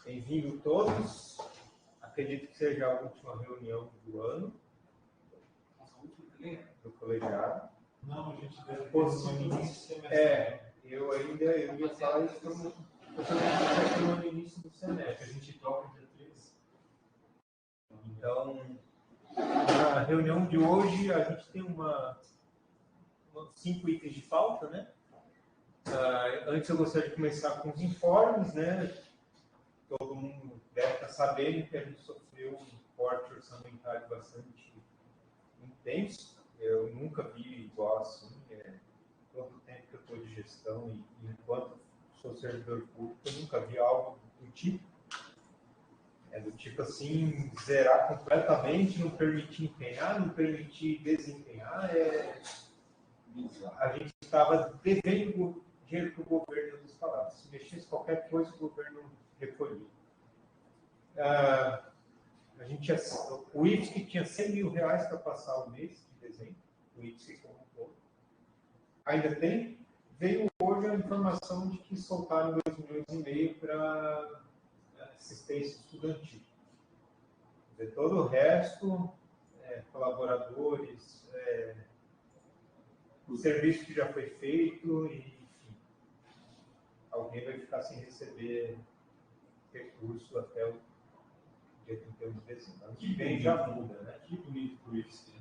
Bem-vindo todos. Acredito que seja a última reunião do ano. Nossa, última também? Do colegiado. Não, a gente deve ter no início do semestre. Eu ia falar isso no início do semestre. A gente toca dia 13. Então, na reunião de hoje, a gente tem 5 itens de pauta, né? Antes eu gostaria de começar com os informes, né? Todo mundo deve estar sabendo que a gente sofreu um corte orçamentário bastante intenso. Eu nunca vi igual assim. Quanto tempo que eu estou de gestão e enquanto sou servidor público, eu nunca vi algo do tipo. Do tipo assim, zerar completamente, não permitir empenhar, não permitir desempenhar. A gente estava devendo dinheiro para o governo, em outras palavras. Se mexesse qualquer coisa, o governo recolhia. O IFSC tinha R$100 mil para passar o mês de dezembro. O IFSC como um todo. Ainda tem. Veio hoje a informação de que soltaram R$2,5 milhões para assistência estudantil. Todo o resto, colaboradores, o serviço que já foi feito, e, enfim, alguém vai ficar sem receber recurso até o dia 31 de dezembro. Ano que vem já muda, né? Que bonito por isso.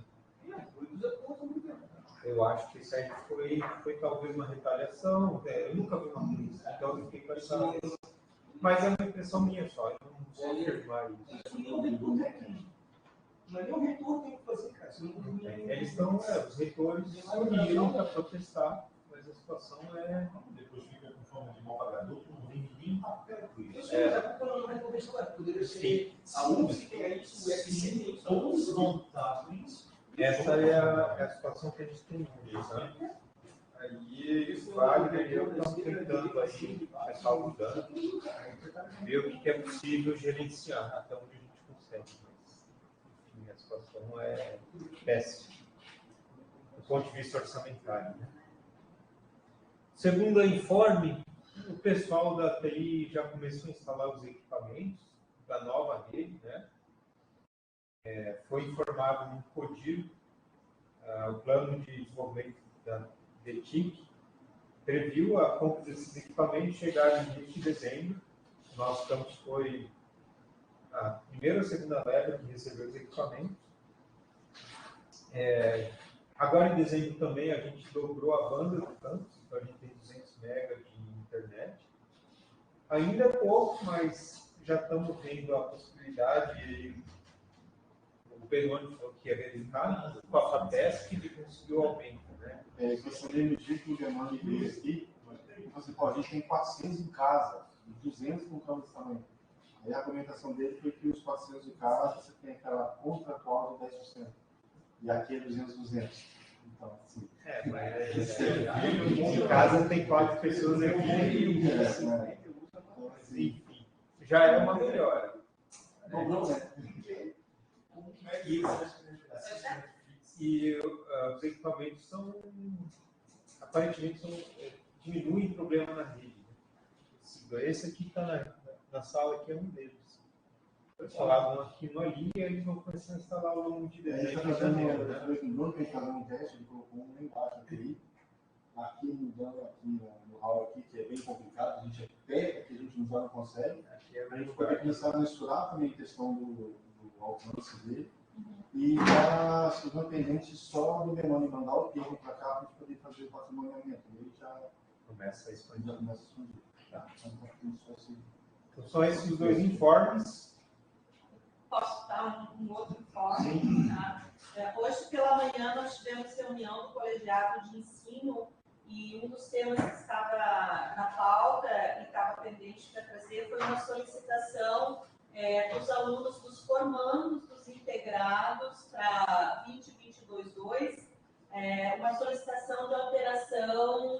Eu acho que isso aí foi talvez uma retaliação. Eu nunca vi uma polícia, então eu fiquei com essa. Mas é uma impressão minha só, eu não vou afirmar isso. Não é nem o reitor que tem que fazer, cara. Eles estão, os reitores se uniram para protestar, mas a situação é. Depois fica com forma de mal pagador, que não vem ninguém papel por isso. Mas a culpa não vai conversar, poderia ser a UFSC que tem isso, o UFC, todos vão estar com isso. Essa é a situação que a gente tem hoje, né? Aí o Wagner e eu estamos tentando aí, o pessoal mudando, ver o que é possível gerenciar, até onde a gente consegue. Mas, enfim, a situação é péssima, do ponto de vista orçamentário. Né? Segundo o informe, o pessoal da TI já começou a instalar os equipamentos da nova rede, né? Foi informado no CODIR, o plano de desenvolvimento da DETIC previu a compra desses equipamentos chegar no início de dezembro. Nós foi a primeira ou segunda leva que recebeu os equipamentos. Agora em dezembro também a gente dobrou a banda do campus, então a gente tem 200 MB de internet. Ainda é pouco, mas já estamos vendo a possibilidade. O Benoni falou que ia verificar com a FAPESC que conseguiu o aumento, né? Gostaria de dizer que o Benoni veio aqui, a gente tem 400 em casa, 200 com câmbio desse tamanho. Aí a argumentação dele foi que os 400 de casa você tem aquela contratual de 10%. E aqui é 200. Então, assim. Mas em casa tem 4 pessoas aqui. Enfim, já é uma melhora. E os equipamentos aparentemente diminuem o problema na rede. Esse aqui está na sala, aqui é um deles. Foi falado aqui no ali e eles vão começar a instalar ao longo de dezembro e janeiro. A gente fazendo um teste, ele colocou um embaixo aqui, mudando aqui no hall aqui, que é bem complicado, a gente aperta que a gente não consegue. A gente pode começar a misturar também a questão do alcance dele. E para os dependentes só do Benoni mandar o termo para cá para a gente poder fazer o patrimoniamento. Ele já começa a expandir. Tá. Então, são esses 2 informes. Posso dar um outro informe? Tá? Hoje pela manhã nós tivemos reunião do colegiado de ensino e um dos temas que estava na pauta e estava pendente para trazer foi uma solicitação dos alunos dos formandos, dos integrados para 2022-2, uma solicitação de alteração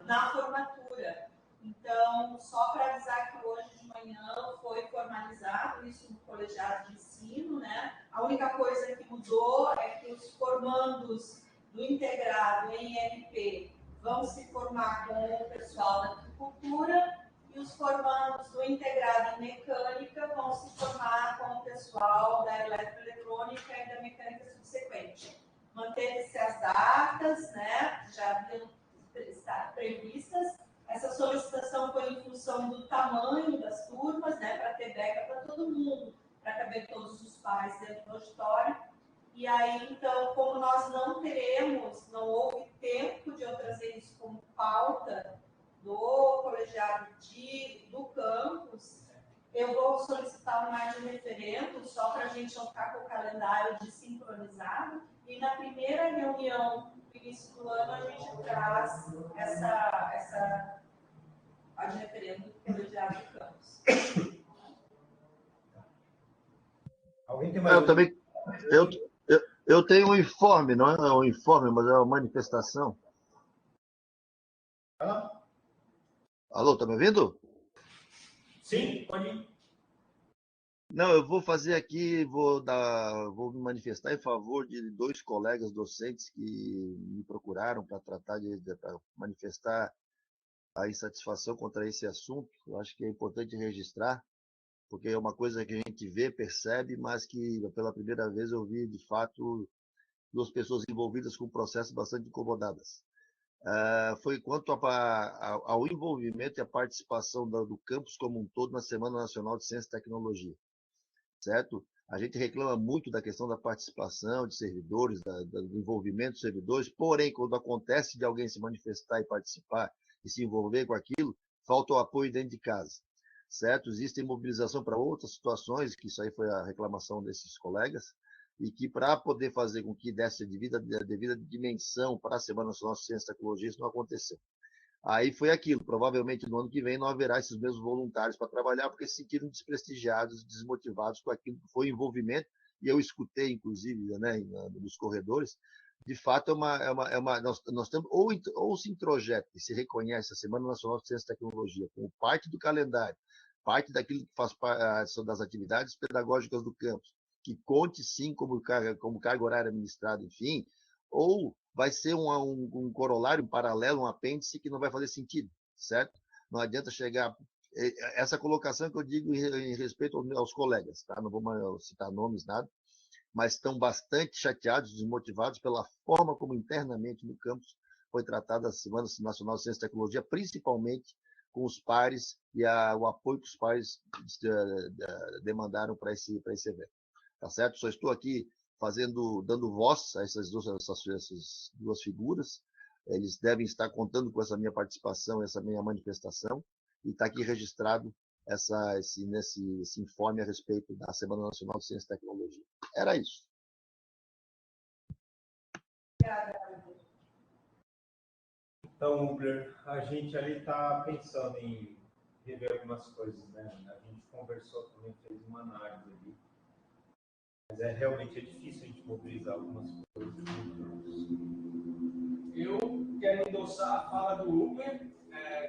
na formatura. Então, só para avisar que hoje de manhã foi formalizado isso no colegiado de ensino, né? A única coisa que mudou é que os formandos do integrado em MP vão se formar com o pessoal da agricultura e os formandos do integrado em mecânica vão se formar com o pessoal da eletroeletrônica e da mecânica subsequente. Manteve-se as datas, né, já haviam estado previstas. Essa solicitação foi em função do tamanho das turmas, né, para ter beca para todo mundo, para caber todos os pais dentro do auditório. E aí, então, como nós não houve tempo de eu trazer isso como pauta do colegiado do campus, eu vou solicitar um ad referendo, só para a gente não ficar com o calendário desincronizado, e na primeira reunião do início do ano a gente traz essa ad referendo do colegiado do campus. Alguém tem mais? Eu tenho um informe, não é um informe, mas é uma manifestação. Alô, tá me ouvindo? Sim, pode ir. Não, eu vou fazer aqui, vou me manifestar em favor de 2 colegas docentes que me procuraram para tratar para manifestar a insatisfação contra esse assunto. Eu acho que é importante registrar, porque é uma coisa que a gente vê, percebe, mas que pela primeira vez eu vi, de fato, 2 pessoas envolvidas com um processo bastante incomodadas. Foi quanto ao envolvimento e a participação do campus como um todo na Semana Nacional de Ciência e Tecnologia, certo? A gente reclama muito da questão da participação de servidores, do envolvimento de servidores, porém, quando acontece de alguém se manifestar e participar e se envolver com aquilo, falta o apoio dentro de casa, certo? Existe mobilização para outras situações, que isso aí foi a reclamação desses colegas, e que para poder fazer com que desse a devida dimensão para a Semana Nacional de Ciência e Tecnologia, isso não aconteceu. Aí foi aquilo, provavelmente no ano que vem não haverá esses mesmos voluntários para trabalhar, porque se sentiram desprestigiados, desmotivados com aquilo que foi envolvimento, e eu escutei, inclusive, né, nos corredores. De fato, nós temos, ou se introjeta e se reconhece a Semana Nacional de Ciência e Tecnologia como parte do calendário, parte daquilo que faz parte das atividades pedagógicas do campus, que conte sim como carga horária administrada, enfim, ou vai ser um corolário, um paralelo, um apêndice que não vai fazer sentido, certo? Não adianta chegar... Essa colocação que eu digo em respeito aos colegas, tá? Não vou citar nomes, nada, mas estão bastante chateados, desmotivados pela forma como internamente no campus foi tratada a Semana Nacional de Ciência e Tecnologia, principalmente com os pares e o apoio que os pares demandaram para esse evento. Tá certo? Só estou aqui dando voz a essas 2 figuras. Eles devem estar contando com essa minha participação, essa minha manifestação, e está aqui registrado esse informe a respeito da Semana Nacional de Ciência e Tecnologia. Era isso. Então, Ubler, a gente ali está pensando em rever algumas coisas, né? A gente conversou também, fez uma análise ali. Mas realmente difícil a gente mobilizar algumas coisas. Eu quero endossar a fala do Uber,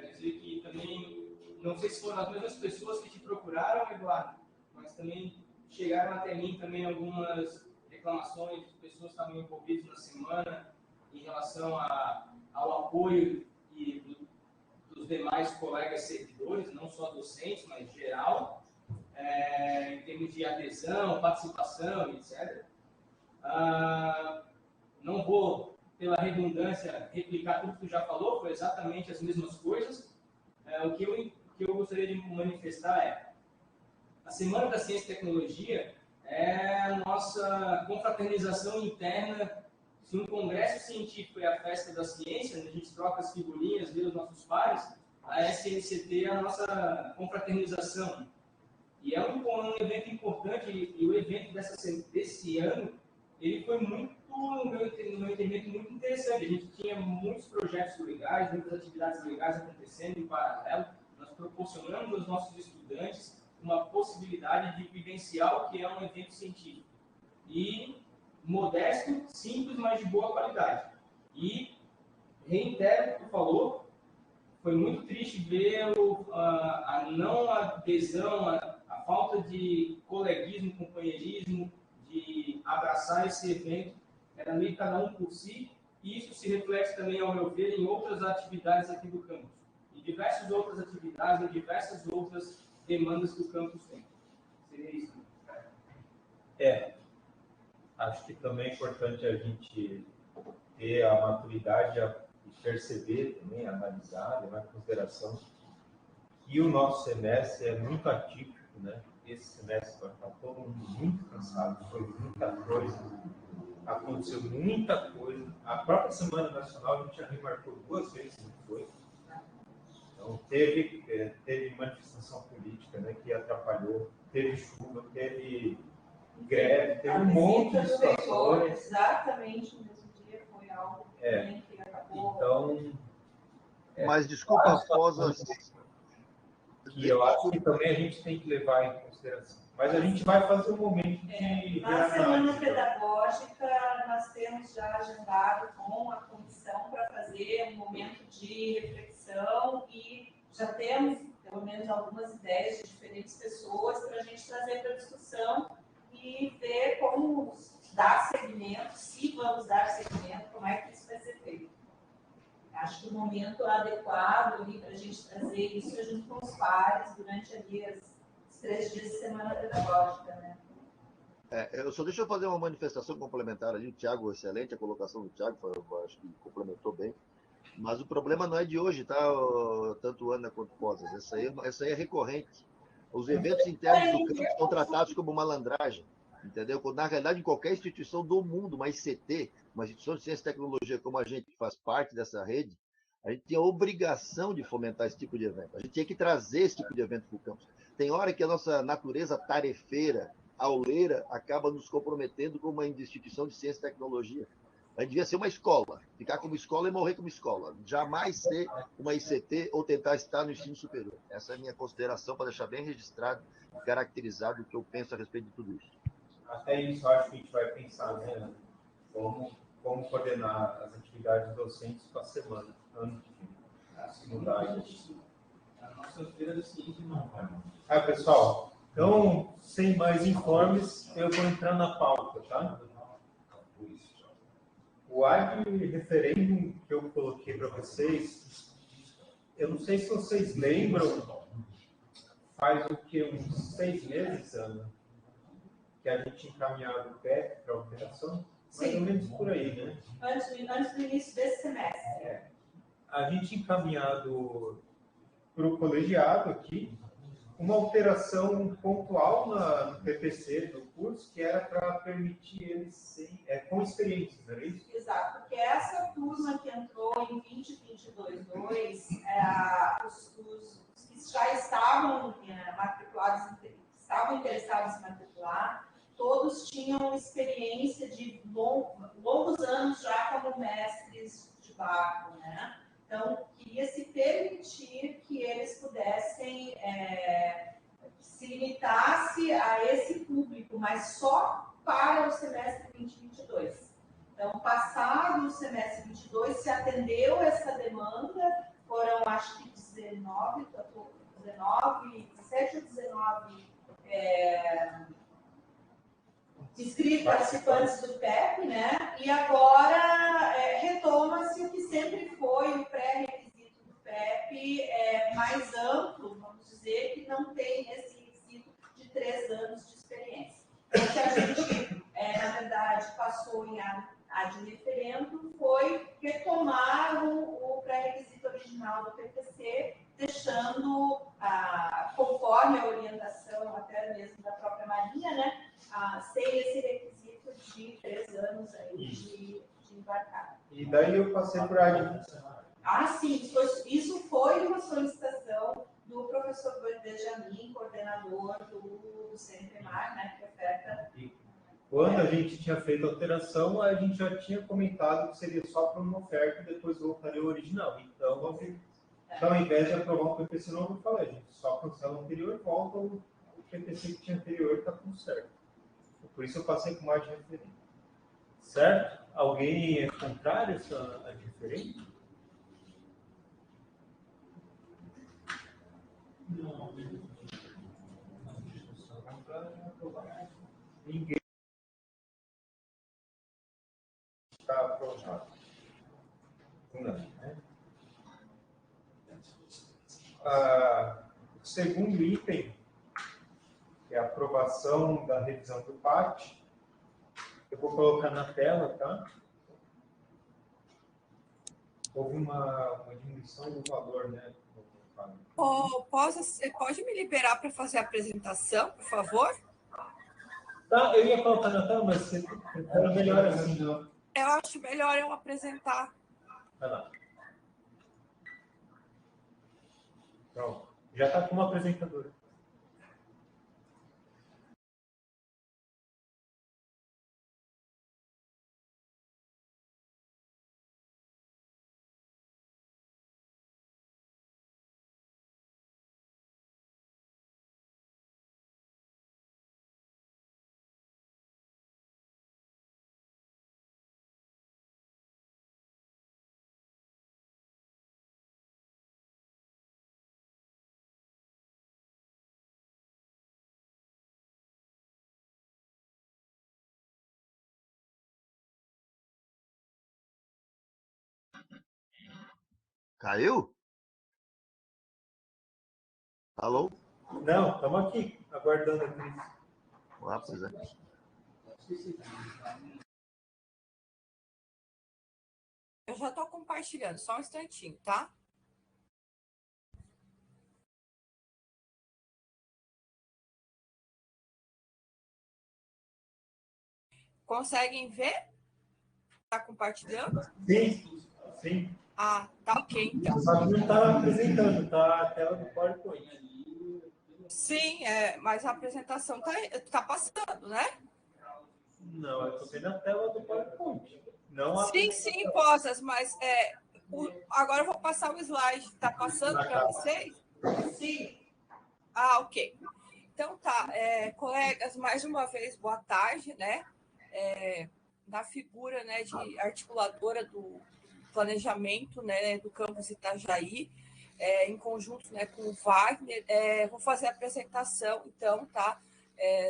dizer que também, não sei se foram as mesmas pessoas que te procuraram, Eduardo, mas também chegaram até mim também algumas reclamações de pessoas que estavam envolvidas na semana em relação ao apoio dos demais colegas servidores, não só docentes, mas geral. Em termos de adesão, participação, etc. Não vou, pela redundância, replicar tudo que tu já falou, foi exatamente as mesmas coisas. O que eu gostaria de manifestar é: a Semana da Ciência e Tecnologia é a nossa confraternização interna. Se um congresso científico é a festa da ciência, onde a gente troca as figurinhas, vê os nossos pares, a SNCT é a nossa confraternização. E é um evento importante, e o evento desse ano, ele foi muito, no meu entendimento, muito interessante. A gente tinha muitos projetos legais, muitas atividades legais acontecendo em paralelo. Nós proporcionamos aos nossos estudantes uma possibilidade de vivenciar o que é um evento científico. E modesto, simples, mas de boa qualidade. E, reitero o que tu falou, foi muito triste ver a não adesão, a falta de coleguismo, companheirismo, de abraçar esse evento. Era meio cada um por si, E isso se reflete também, ao meu ver, em outras atividades aqui do campus. Em diversas outras atividades, em diversas outras demandas que o campus tem. Seria isso. Acho que também é importante a gente ter a maturidade e perceber também, analisar, levar em consideração que o nosso semestre é muito atípico, né? Esse semestre vai estar todo mundo muito cansado, foi muita coisa, aconteceu muita coisa. A própria Semana Nacional a gente já remarcou 2 vezes, não foi? Então, teve manifestação política, né, que atrapalhou, teve chuva, teve greve, teve um monte de situações. Exatamente no mesmo dia, foi algo que acabou. Então, Mas desculpa, e eu acho que também a gente tem que levar em consideração. Mas a gente vai fazer um momento de na semana pedagógica, nós temos já agendado com a comissão para fazer um momento de reflexão e já temos, pelo menos, algumas ideias de diferentes pessoas para a gente trazer para a discussão e ver como dar seguimento, se vamos dar seguimento, como é que isso vai ser feito. Acho que o momento adequado para a gente trazer isso é junto com os pares durante ali os 3 dias de semana pedagógica, né? Deixa eu fazer uma manifestação complementar ali. O Thiago, excelente a colocação do Thiago, eu acho que complementou bem. Mas o problema não é de hoje, tá? Tanto Ana quanto Posas. Essa aí é recorrente. Os eventos internos do campo são tratados como malandragem, entendeu? Quando, na realidade, em qualquer instituição do mundo, uma ICT, uma instituição de ciência e tecnologia, como a gente faz parte dessa rede, a gente tem a obrigação de fomentar esse tipo de evento. A gente tem que trazer esse tipo de evento para o campus. Tem hora que a nossa natureza tarefeira, auleira, acaba nos comprometendo com uma instituição de ciência e tecnologia. A gente devia ser uma escola, ficar como escola e morrer como escola. Jamais ser uma ICT ou tentar estar no ensino superior. Essa é a minha consideração, para deixar bem registrado e caracterizado o que eu penso a respeito de tudo isso. Até isso, acho que a gente vai pensar, né? Como coordenar as atividades docentes para a semana, ano que vem. Se mudar isso. A nossa feira da ciência não vai. Pessoal, então, sem mais informes, eu vou entrar na pauta, tá? O ad referendum que eu coloquei para vocês, eu não sei se vocês lembram, faz o que, uns 6 meses, Ana, que a gente encaminhava o PEP para alteração? Mais ou menos por aí, né? Antes do início desse semestre. A gente encaminhado para o colegiado aqui, uma alteração pontual no PPC do curso, que era para permitir eles com experiências, não é isso? Exato, porque essa turma que entrou em 2022-2, os que já estavam matriculados, estavam interessados em matricular, todos tinham experiência de longos anos já como mestres de barco, né? Então, queria se permitir que eles pudessem se limitasse a esse público, mas só para o semestre 2022. Então, passado o semestre 22, se atendeu essa demanda, foram acho que 17 ou 19 inscritos participantes do PEP, né? E agora retoma-se o que sempre foi o pré-requisito do PEP, mais amplo, vamos dizer, que não tem esse requisito de 3 anos de experiência. O que a gente, na verdade, passou em ad referendo foi retomar o pré-requisito original do PPC, deixando, conforme a orientação até mesmo da própria Marinha, né, sem esse requisito de 3 anos aí de embarcado. E daí eu passei por Sim, isso foi uma solicitação do professor Benjamin, coordenador do CNPMAR, né, que oferta. Quando a gente tinha feito a alteração, a gente já tinha comentado que seria só para uma oferta e depois voltaria ao original. Então, ao invés de aprovar um PPC novo, eu falei, gente, só cancela o anterior e volta o PPC que tinha anterior e está tudo certo. Por isso eu passei com mais de referência. Certo? Alguém é contrário a essa referência? Não. Ninguém está aprovado. redundante, né? O segundo item, que é a aprovação da revisão do PAT, eu vou colocar na tela, tá? Houve uma diminuição do valor, né? Você pode me liberar para fazer a apresentação, por favor? Tá, eu ia colocar na tela, mas era melhor assim. Eu acho melhor eu apresentar. Vai lá. Pronto. Já está como apresentadora. Caiu? Alô? Não, estamos aqui, aguardando a Cris. Ah, pois é. Eu já estou compartilhando, só um instantinho, tá? Conseguem ver? Está compartilhando? Sim, sim. Ah, tá ok, então. Só que não está apresentando, tá a tela do PowerPoint. Sim, mas a apresentação tá passando, né? Não, eu estou vendo a tela do PowerPoint. Não a Sim, Posas, mas agora eu vou passar o slide. Está passando para vocês? Sim. Ah, ok. Então tá, colegas, mais uma vez, boa tarde, né? Na figura, né, de articuladora do planejamento, né, do campus Itajaí, em conjunto, né, com o Wagner, vou fazer a apresentação, então, tá,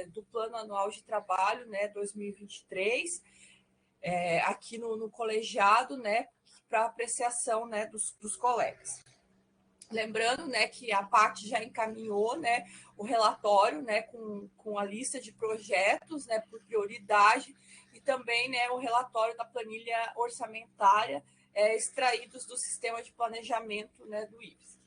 do Plano Anual de Trabalho, né, 2023, aqui no colegiado, né, para apreciação, né, dos colegas. Lembrando, né, que a PAT já encaminhou, né, o relatório, né, com a lista de projetos, né, por prioridade, e também, né, o relatório da planilha orçamentária extraídos do sistema de planejamento, né, do IFES.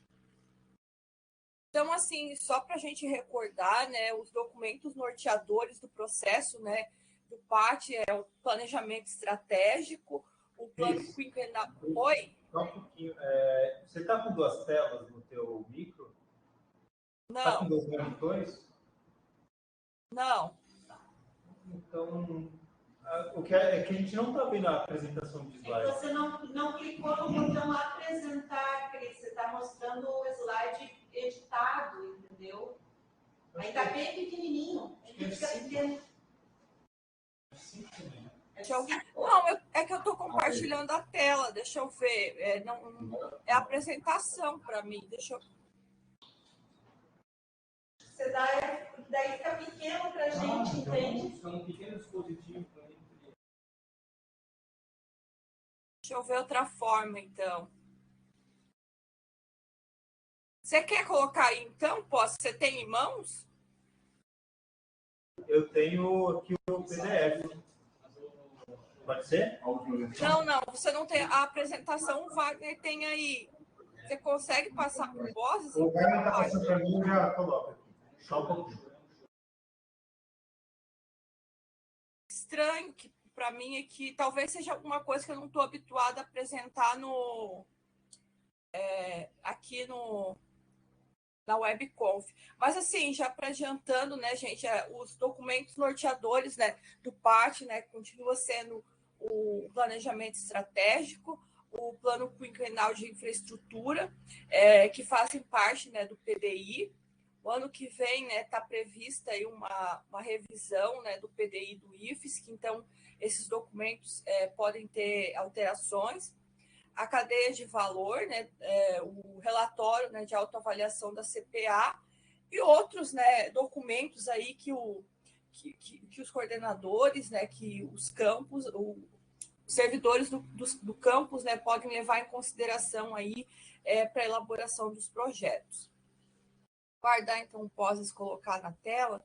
Então, assim, só para a gente recordar, né, os documentos norteadores do processo, né, do PAT é o planejamento estratégico, o plano quinquenal. Oi? Só um pouquinho. Você está com duas telas no teu micro? Não. Está com dois monitores? Não. Então, o que é que a gente não está vendo a apresentação de slide. Você não clicou no botão apresentar, Cris. Você está mostrando o slide editado, entendeu? Aí está bem pequenininho. Ele fica pequeno. Não, é que eu estou compartilhando a tela. Deixa eu ver. É a apresentação para mim. Deixa eu. Você daí fica pequeno para a gente, entende? É um pequeno dispositivo para mim. Deixa eu ver outra forma, então. Você quer colocar aí, então? Você tem em mãos? Eu tenho aqui o PDF. Pode ser? Não. Você não tem a apresentação. O Wagner tem aí. Você consegue passar por vozes? O Wagner está passando para mim, eu já coloco aqui. Só um pouquinho. Estranho que para mim é que talvez seja alguma coisa que eu não estou habituada a apresentar aqui na WebConf. Mas assim, já para adiantando, né, gente, os documentos norteadores, né, do PAT, né, continua sendo o planejamento estratégico, o plano quinquenal de infraestrutura, que fazem parte, né, do PDI. O ano que vem, né, está prevista aí uma revisão, né, do PDI do IFES, que então esses documentos podem ter alterações. A cadeia de valor, né, o relatório, né, de autoavaliação da CPA e outros, né, documentos aí que os coordenadores, né, que os campos, servidores do campus, né, podem levar em consideração aí para a elaboração dos projetos. Guardar, então, o POSES, colocar na tela.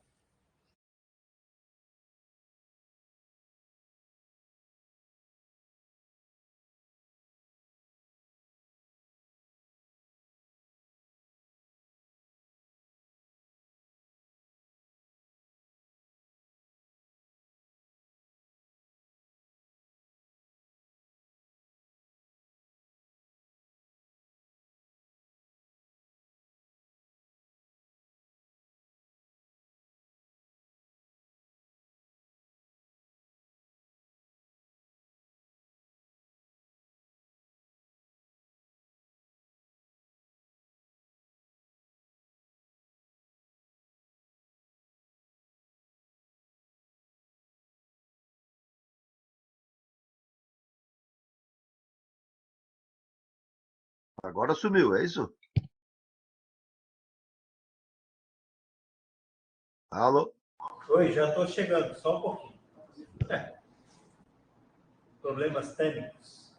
Agora sumiu, é isso? Alô? Oi, já estou chegando, só um pouquinho. Problemas técnicos.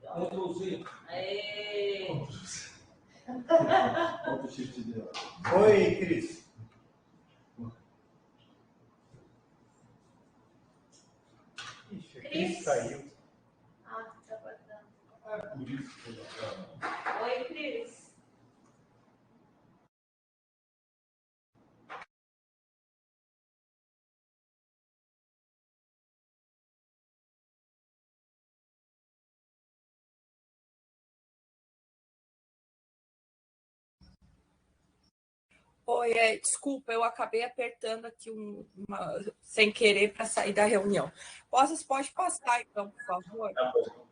Ctrl Z. Oi, Cris. Ixi, a Cris saiu. Ah, tá guardando. Oi, Cris. Oi, desculpa, eu acabei apertando aqui sem querer para sair da reunião. Vocês pode passar, então, por favor? Tá bom.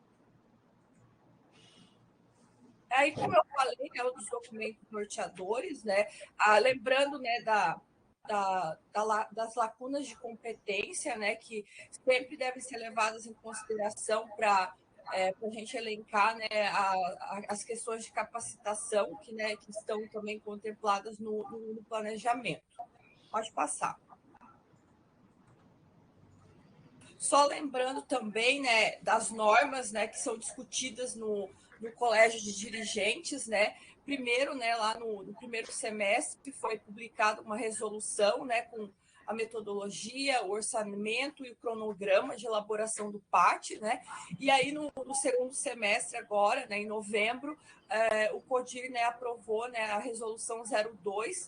Aí, como eu falei, é um dos documentos norteadores, né? Lembrando, né, das lacunas de competência, né, que sempre devem ser levadas em consideração para a gente elencar, né, as questões de capacitação que estão também contempladas no planejamento. Pode passar. Só lembrando também, né, das normas, né, que são discutidas no Colégio de Dirigentes, né? Primeiro, né, lá no primeiro semestre, foi publicada uma resolução, né, com a metodologia, o orçamento e o cronograma de elaboração do PAT, né? E aí, no segundo semestre, agora, né, em novembro, o CODIR, né, aprovou, né, a resolução 02,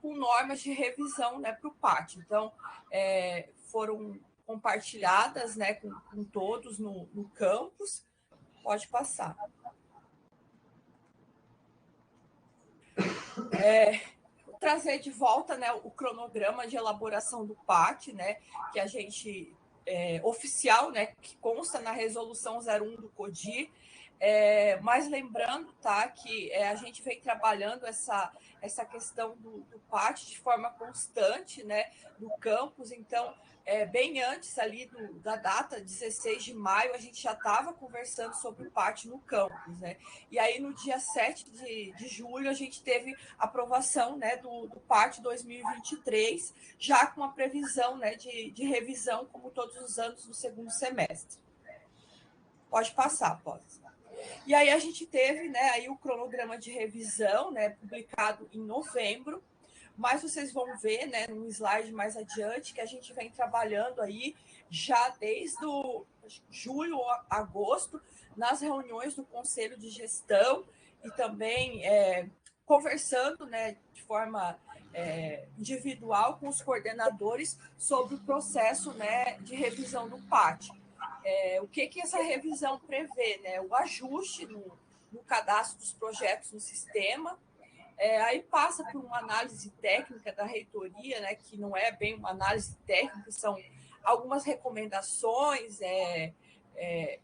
com normas de revisão, né, para o PAT. Então, foram compartilhadas, né, com todos no campus. Pode passar. Vou trazer de volta, né, o cronograma de elaboração do PAT, né, que a gente oficial, né, que consta na resolução 01 do CODIR. Mas lembrando, tá, que a gente vem trabalhando essa questão do PAT de forma constante, né, no campus. Então, bem antes ali da data, 16 de maio, a gente já estava conversando sobre o PAT no campus, né? E aí, no dia 7 de julho, a gente teve aprovação, né, do PAT 2023, já com a previsão, né, de revisão, como todos os anos, no segundo semestre. Pode passar, pode. E aí a gente teve, né, aí o cronograma de revisão, né, publicado em novembro, mas vocês vão ver, né, no slide mais adiante, que a gente vem trabalhando aí já desde julho ou agosto, nas reuniões do Conselho de Gestão e também conversando, né, de forma individual com os coordenadores sobre o processo, né, de revisão do PAT. O que essa revisão prevê, né? O ajuste no cadastro dos projetos no sistema, aí passa por uma análise técnica da reitoria, né, que não é bem uma análise técnica, são algumas recomendações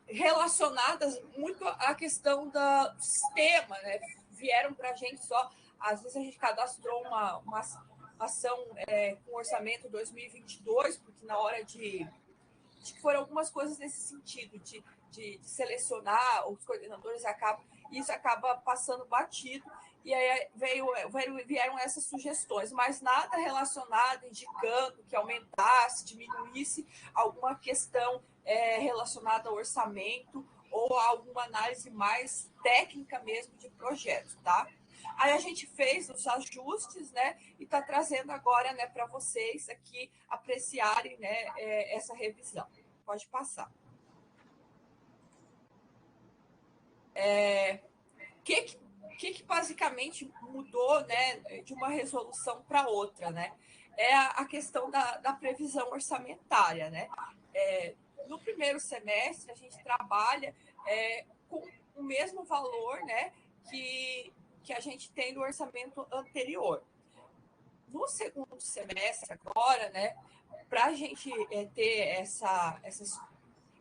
relacionadas muito à questão do sistema, né? Vieram para a gente só, às vezes a gente cadastrou uma ação com orçamento 2022, porque na hora acho que foram algumas coisas nesse sentido, de selecionar os coordenadores, isso acaba passando batido. e aí vieram essas sugestões, mas nada relacionado, indicando que aumentasse, diminuísse alguma questão relacionada ao orçamento ou alguma análise mais técnica mesmo de projeto, tá? Aí a gente fez os ajustes, né, e está trazendo agora, né, para vocês aqui apreciarem, né, essa revisão. Pode passar. Que basicamente mudou, né, de uma resolução para outra, né? É a questão da previsão orçamentária, né? No primeiro semestre, a gente trabalha com o mesmo valor, né, que a gente tem no orçamento anterior. No segundo semestre, agora, né, para a gente ter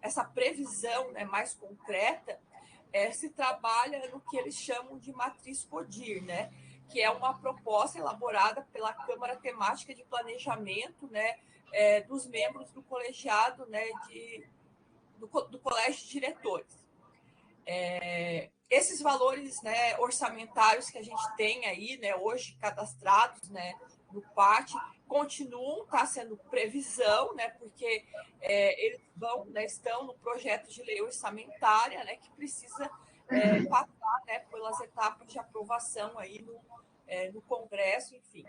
essa previsão, né, mais concreta, se trabalha no que eles chamam de matriz CODIR, né, que é uma proposta elaborada pela Câmara Temática de Planejamento, né, dos membros do colegiado, né, do Colégio de Diretores. Esses valores, né, orçamentários que a gente tem aí, né, hoje cadastrados, né, no PAT, continuam, está sendo previsão, né, porque eles estão no projeto de lei orçamentária, né, que precisa passar, né, pelas etapas de aprovação aí no Congresso, enfim.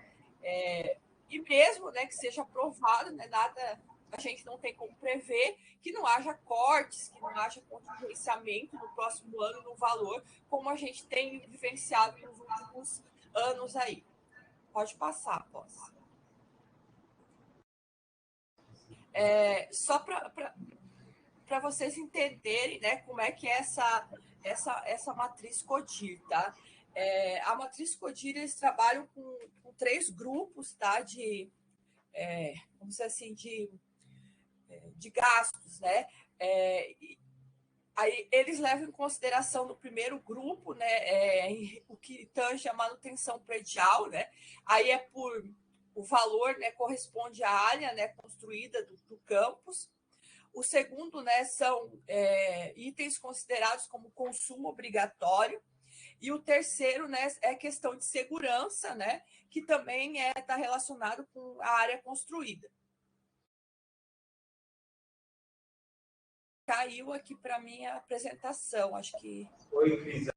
E mesmo, né, que seja aprovado, né, nada, a gente não tem como prever que não haja cortes, que não haja contingenciamento no próximo ano no valor, como a gente tem vivenciado nos últimos anos aí. Pode passar, posso. Só para vocês entenderem, né, como é que é essa matriz CODIR, tá? A matriz CODIR, eles trabalham com 3 grupos, tá? Vamos dizer assim, de gastos, né? Aí eles levam em consideração no primeiro grupo, né, o que tange a manutenção predial, né? Aí por o valor, né, corresponde à área, né, construída do campus. O segundo, né, são itens considerados como consumo obrigatório. E o terceiro, né, é questão de segurança, né, que também está relacionado com a área construída. Caiu aqui para mim a apresentação, acho que... Oi, Cris.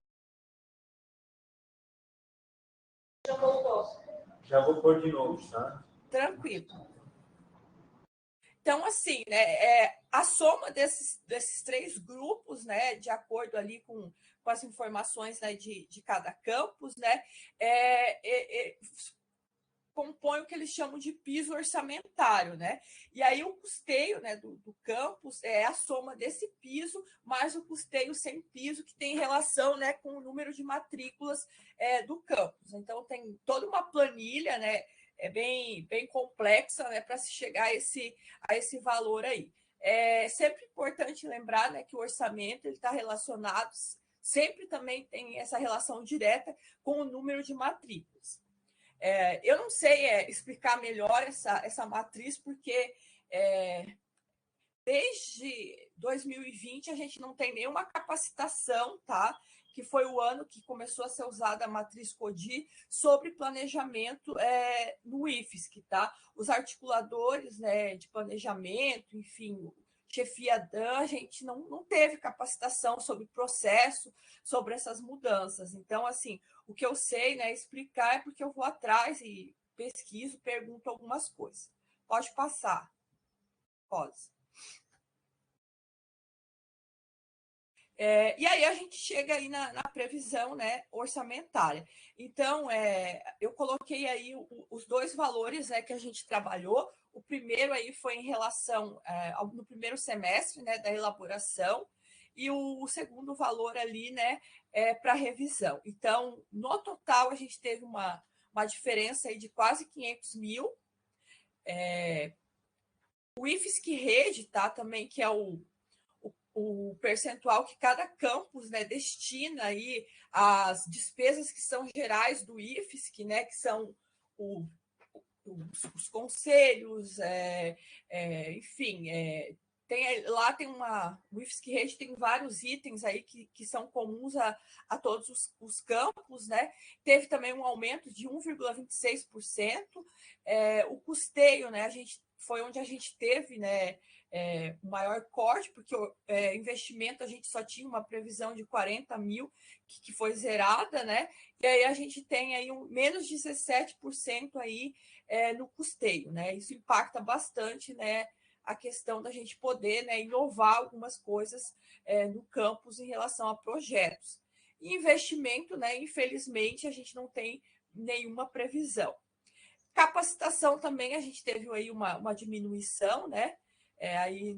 Já voltou. Já vou pôr de novo, tá? Tranquilo. Então, assim, né, a soma desses 3 grupos, né, de acordo ali com as informações, né, de cada campus, né, compõe o que eles chamam de piso orçamentário, né? E aí o custeio, né, do campus é a soma desse piso mais o custeio sem piso, que tem relação, né, com o número de matrículas do campus. Então tem toda uma planilha, né, bem complexa, né, para se chegar a esse valor aí. É sempre importante lembrar, né, que o orçamento ele está relacionado, sempre também tem essa relação direta com o número de matrículas. Eu não sei explicar melhor essa matriz, porque desde 2020 a gente não tem nenhuma capacitação, tá? Que foi o ano que começou a ser usada a matriz CODIR sobre planejamento no IFSC, tá? Os articuladores, né, de planejamento, enfim, chefia DAN, a gente não teve capacitação sobre processo, sobre essas mudanças. Então, assim, o que eu sei, né, explicar é porque eu vou atrás e pesquiso, pergunto algumas coisas. Pode passar. Pode. E aí a gente chega aí na previsão, né, orçamentária. Então, eu coloquei aí os 2 valores, né, que a gente trabalhou. O primeiro aí foi em relação no primeiro semestre, né, da elaboração, e o segundo valor ali, né, para revisão. Então, no total, a gente teve uma diferença aí de quase 500 mil. O IFSC Rede, tá, também, que é o percentual que cada campus, né, destina aí às despesas que são gerais do IFSC, né, que são os conselhos, enfim, lá tem o IFSC Rede tem vários itens aí que são comuns a todos os campos, né? Teve também um aumento de 1,26%. O custeio, né? Foi onde a gente teve, né, o maior corte, porque o investimento a gente só tinha uma previsão de 40 mil, que foi zerada, né? E aí a gente tem aí menos 17% aí no custeio, né? Isso impacta bastante, né, a questão da gente poder, né, inovar algumas coisas no campus em relação a projetos. E investimento, né, infelizmente, a gente não tem nenhuma previsão. Capacitação também, a gente teve aí uma diminuição, né, aí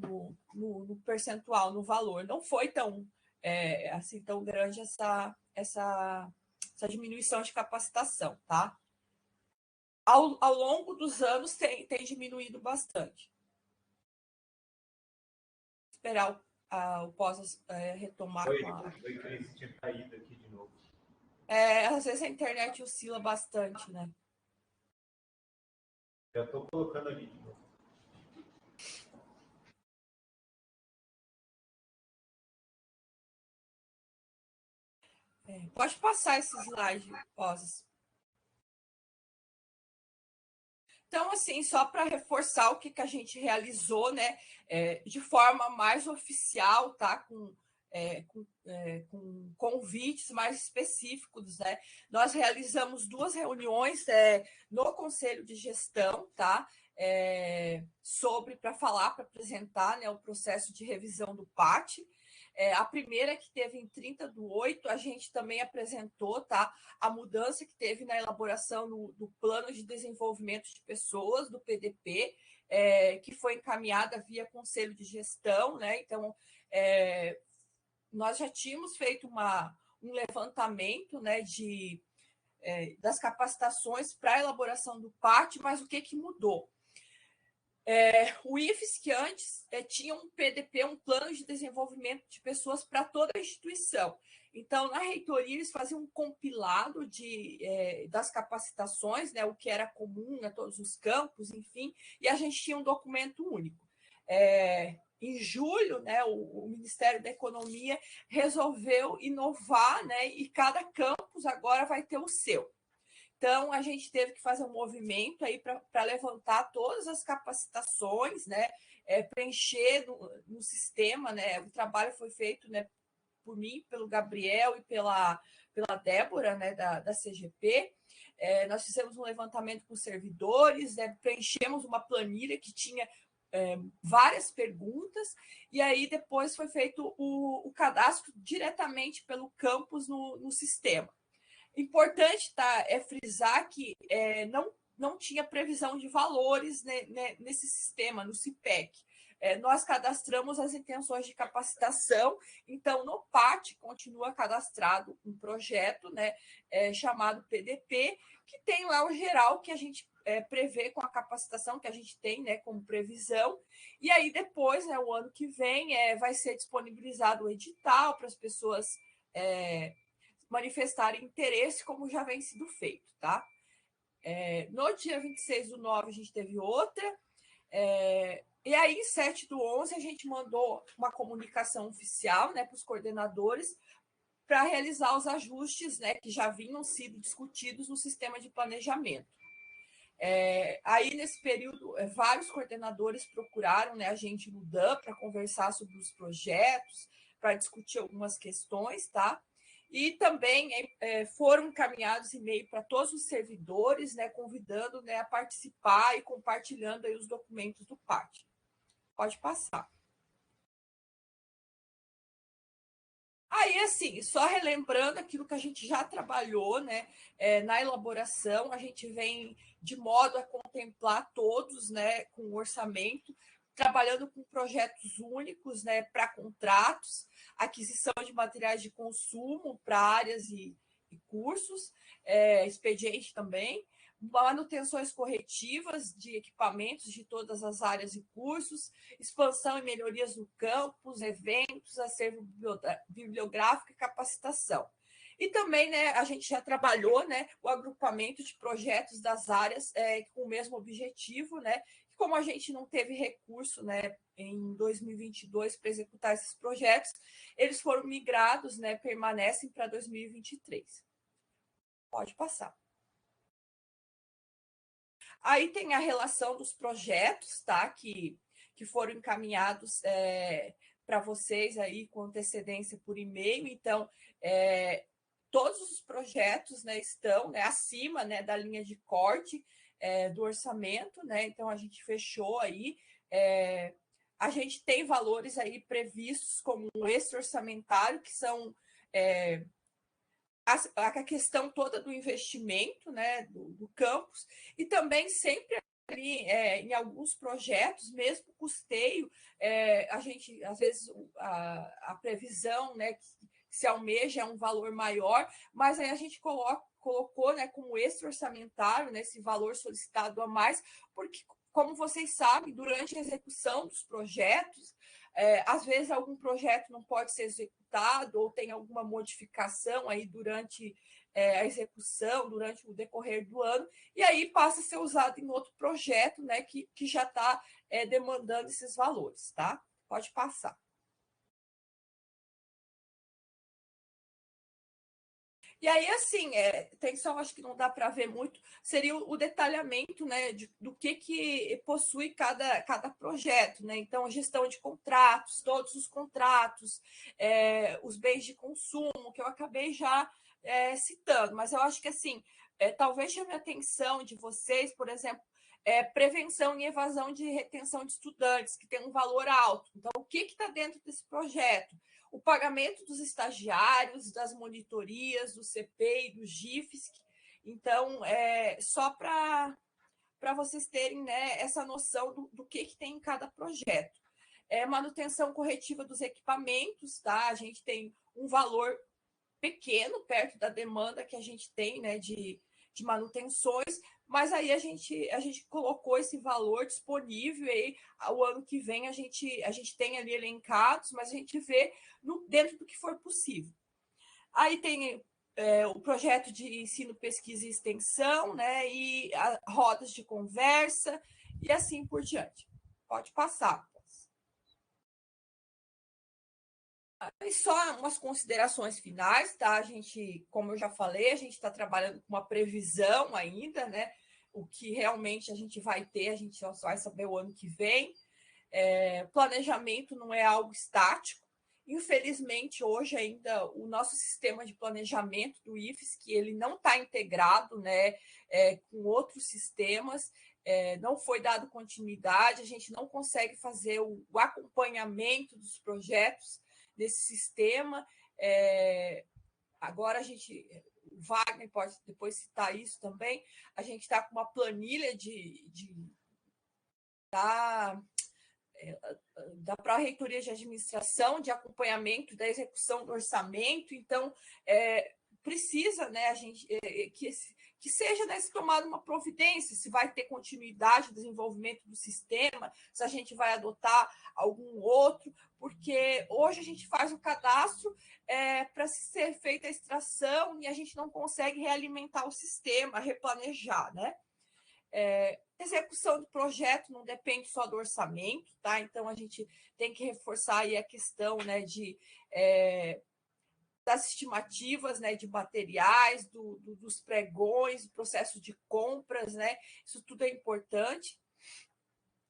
no percentual, no valor. Não foi tão, assim, tão grande essa diminuição de capacitação, tá? Ao longo dos anos tem diminuído bastante. Esperar o pós retomar. Foi Cris, tinha caído aqui de novo. Às vezes a internet oscila bastante, né? Já estou colocando ali de novo. Pode passar esse slide, Pós. Então, assim, só para reforçar o que a gente realizou, né, de forma mais oficial, tá, com convites mais específicos, né? Nós realizamos 2 reuniões no Conselho de Gestão, tá? Para apresentar, né, o processo de revisão do PAT. A primeira, que teve em 30/8, a gente também apresentou, tá, a mudança que teve na elaboração do Plano de Desenvolvimento de Pessoas, do PDP, que foi encaminhada via Conselho de Gestão, né? Então, nós já tínhamos feito um levantamento, né, das capacitações para a elaboração do PAT, mas o que mudou? O IFSC antes tinha um PDP, um plano de desenvolvimento de pessoas para toda a instituição. Então, na reitoria, eles faziam um compilado das capacitações, né, o que era comum a todos os campos, enfim, e a gente tinha um documento único. Em julho, né, o Ministério da Economia resolveu inovar, né, e cada campus agora vai ter o seu. Então, a gente teve que fazer um movimento aí para levantar todas as capacitações, né, preencher no sistema, né? O trabalho foi feito, né, por mim, pelo Gabriel e pela Débora, né, da CGP. Nós fizemos um levantamento com servidores, né, preenchemos uma planilha que tinha várias perguntas, e aí depois foi feito o cadastro diretamente pelo campus no sistema. Importante frisar que não tinha previsão de valores, né, nesse sistema, no CIPEC. Nós cadastramos as intenções de capacitação, então no PAT continua cadastrado um projeto, né, chamado PDP, que tem lá o geral que a gente prevê com a capacitação que a gente tem, né, como previsão, e aí depois, né, o ano que vem, vai ser disponibilizado o edital para as pessoas manifestarem interesse, como já vem sido feito, tá? No dia 26/9, a gente teve outra, e aí, em 7/11, a gente mandou uma comunicação oficial, né, para os coordenadores para realizar os ajustes, né, que já vinham sido discutidos no sistema de planejamento. Aí, nesse período, vários coordenadores procuraram, né, a gente no DAM para conversar sobre os projetos, para discutir algumas questões, tá? E também foram encaminhados e-mail para todos os servidores, né, convidando, né, a participar e compartilhando aí os documentos do PAT. Pode passar. Aí, assim, só relembrando aquilo que a gente já trabalhou, né, na elaboração, a gente vem de modo a contemplar todos, né, com orçamento, trabalhando com projetos únicos, né, para contratos, aquisição de materiais de consumo para áreas e cursos, expediente também, manutenções corretivas de equipamentos de todas as áreas e cursos, expansão e melhorias no campus, eventos, acervo bibliográfico e capacitação. E também, né, a gente já trabalhou, né, o agrupamento de projetos das áreas com o mesmo objetivo, né, Como a gente não teve recurso, né, em 2022 para executar esses projetos, eles foram migrados, né, permanecem para 2023. Pode passar. Aí tem a relação dos projetos, tá, que foram encaminhados para vocês aí com antecedência por e-mail. Então, todos os projetos, né, estão, né, acima, né, da linha de corte do orçamento, né? Então a gente fechou aí. A gente tem valores aí previstos como extra-orçamentário, que são a questão toda do investimento, né, do campus, e também sempre ali, em alguns projetos, mesmo custeio, a gente, às vezes, a previsão, né, que se almeja é um valor maior, mas aí a gente colocou, né, como extra-orçamentário, né, esse valor solicitado a mais, porque, como vocês sabem, durante a execução dos projetos, às vezes algum projeto não pode ser executado ou tem alguma modificação aí durante a execução, durante o decorrer do ano, e aí passa a ser usado em outro projeto, né, que já está demandando esses valores, tá? Pode passar. E aí, assim, tem só, acho que não dá para ver muito, seria o detalhamento, né, do que possui cada projeto, né? Então, gestão de contratos, todos os contratos, os bens de consumo, que eu acabei já citando, mas eu acho que, assim, talvez chame a atenção de vocês, por exemplo, prevenção e evasão de retenção de estudantes, que tem um valor alto. Então, o que está dentro desse projeto? O pagamento dos estagiários, das monitorias, do CP e do GIFSC. Então, só para vocês terem, né, essa noção do que tem em cada projeto. Manutenção corretiva dos equipamentos, tá? A gente tem um valor pequeno perto da demanda que a gente tem, né, de manutenções, mas aí a gente colocou esse valor disponível, e aí o ano que vem a gente tem ali elencados, mas a gente vê dentro do que for possível. Aí tem o projeto de ensino, pesquisa e extensão, né, e rodas de conversa, e assim por diante. Pode passar. E só umas considerações finais, tá? A gente, como eu já falei, a gente está trabalhando com uma previsão ainda, né? O que realmente a gente vai ter, a gente só vai saber o ano que vem. Planejamento não é algo estático. Infelizmente, hoje ainda o nosso sistema de planejamento do IFSC, ele não está integrado, né, com outros sistemas, não foi dado continuidade, a gente não consegue fazer o acompanhamento dos projetos desse sistema. Agora o Wagner pode depois citar isso também, a gente está com uma planilha da Pró-Reitoria de Administração, de acompanhamento da execução do orçamento. Então, precisa, né, a gente que seja, né, se tomada uma providência, se vai ter continuidade do desenvolvimento do sistema, se a gente vai adotar algum outro, porque hoje a gente faz o cadastro para ser feita a extração e a gente não consegue realimentar o sistema, replanejar, né? Execução do projeto não depende só do orçamento, tá? Então a gente tem que reforçar aí a questão, né, das estimativas, né, de materiais, dos pregões, do processo de compras, né? Isso tudo é importante.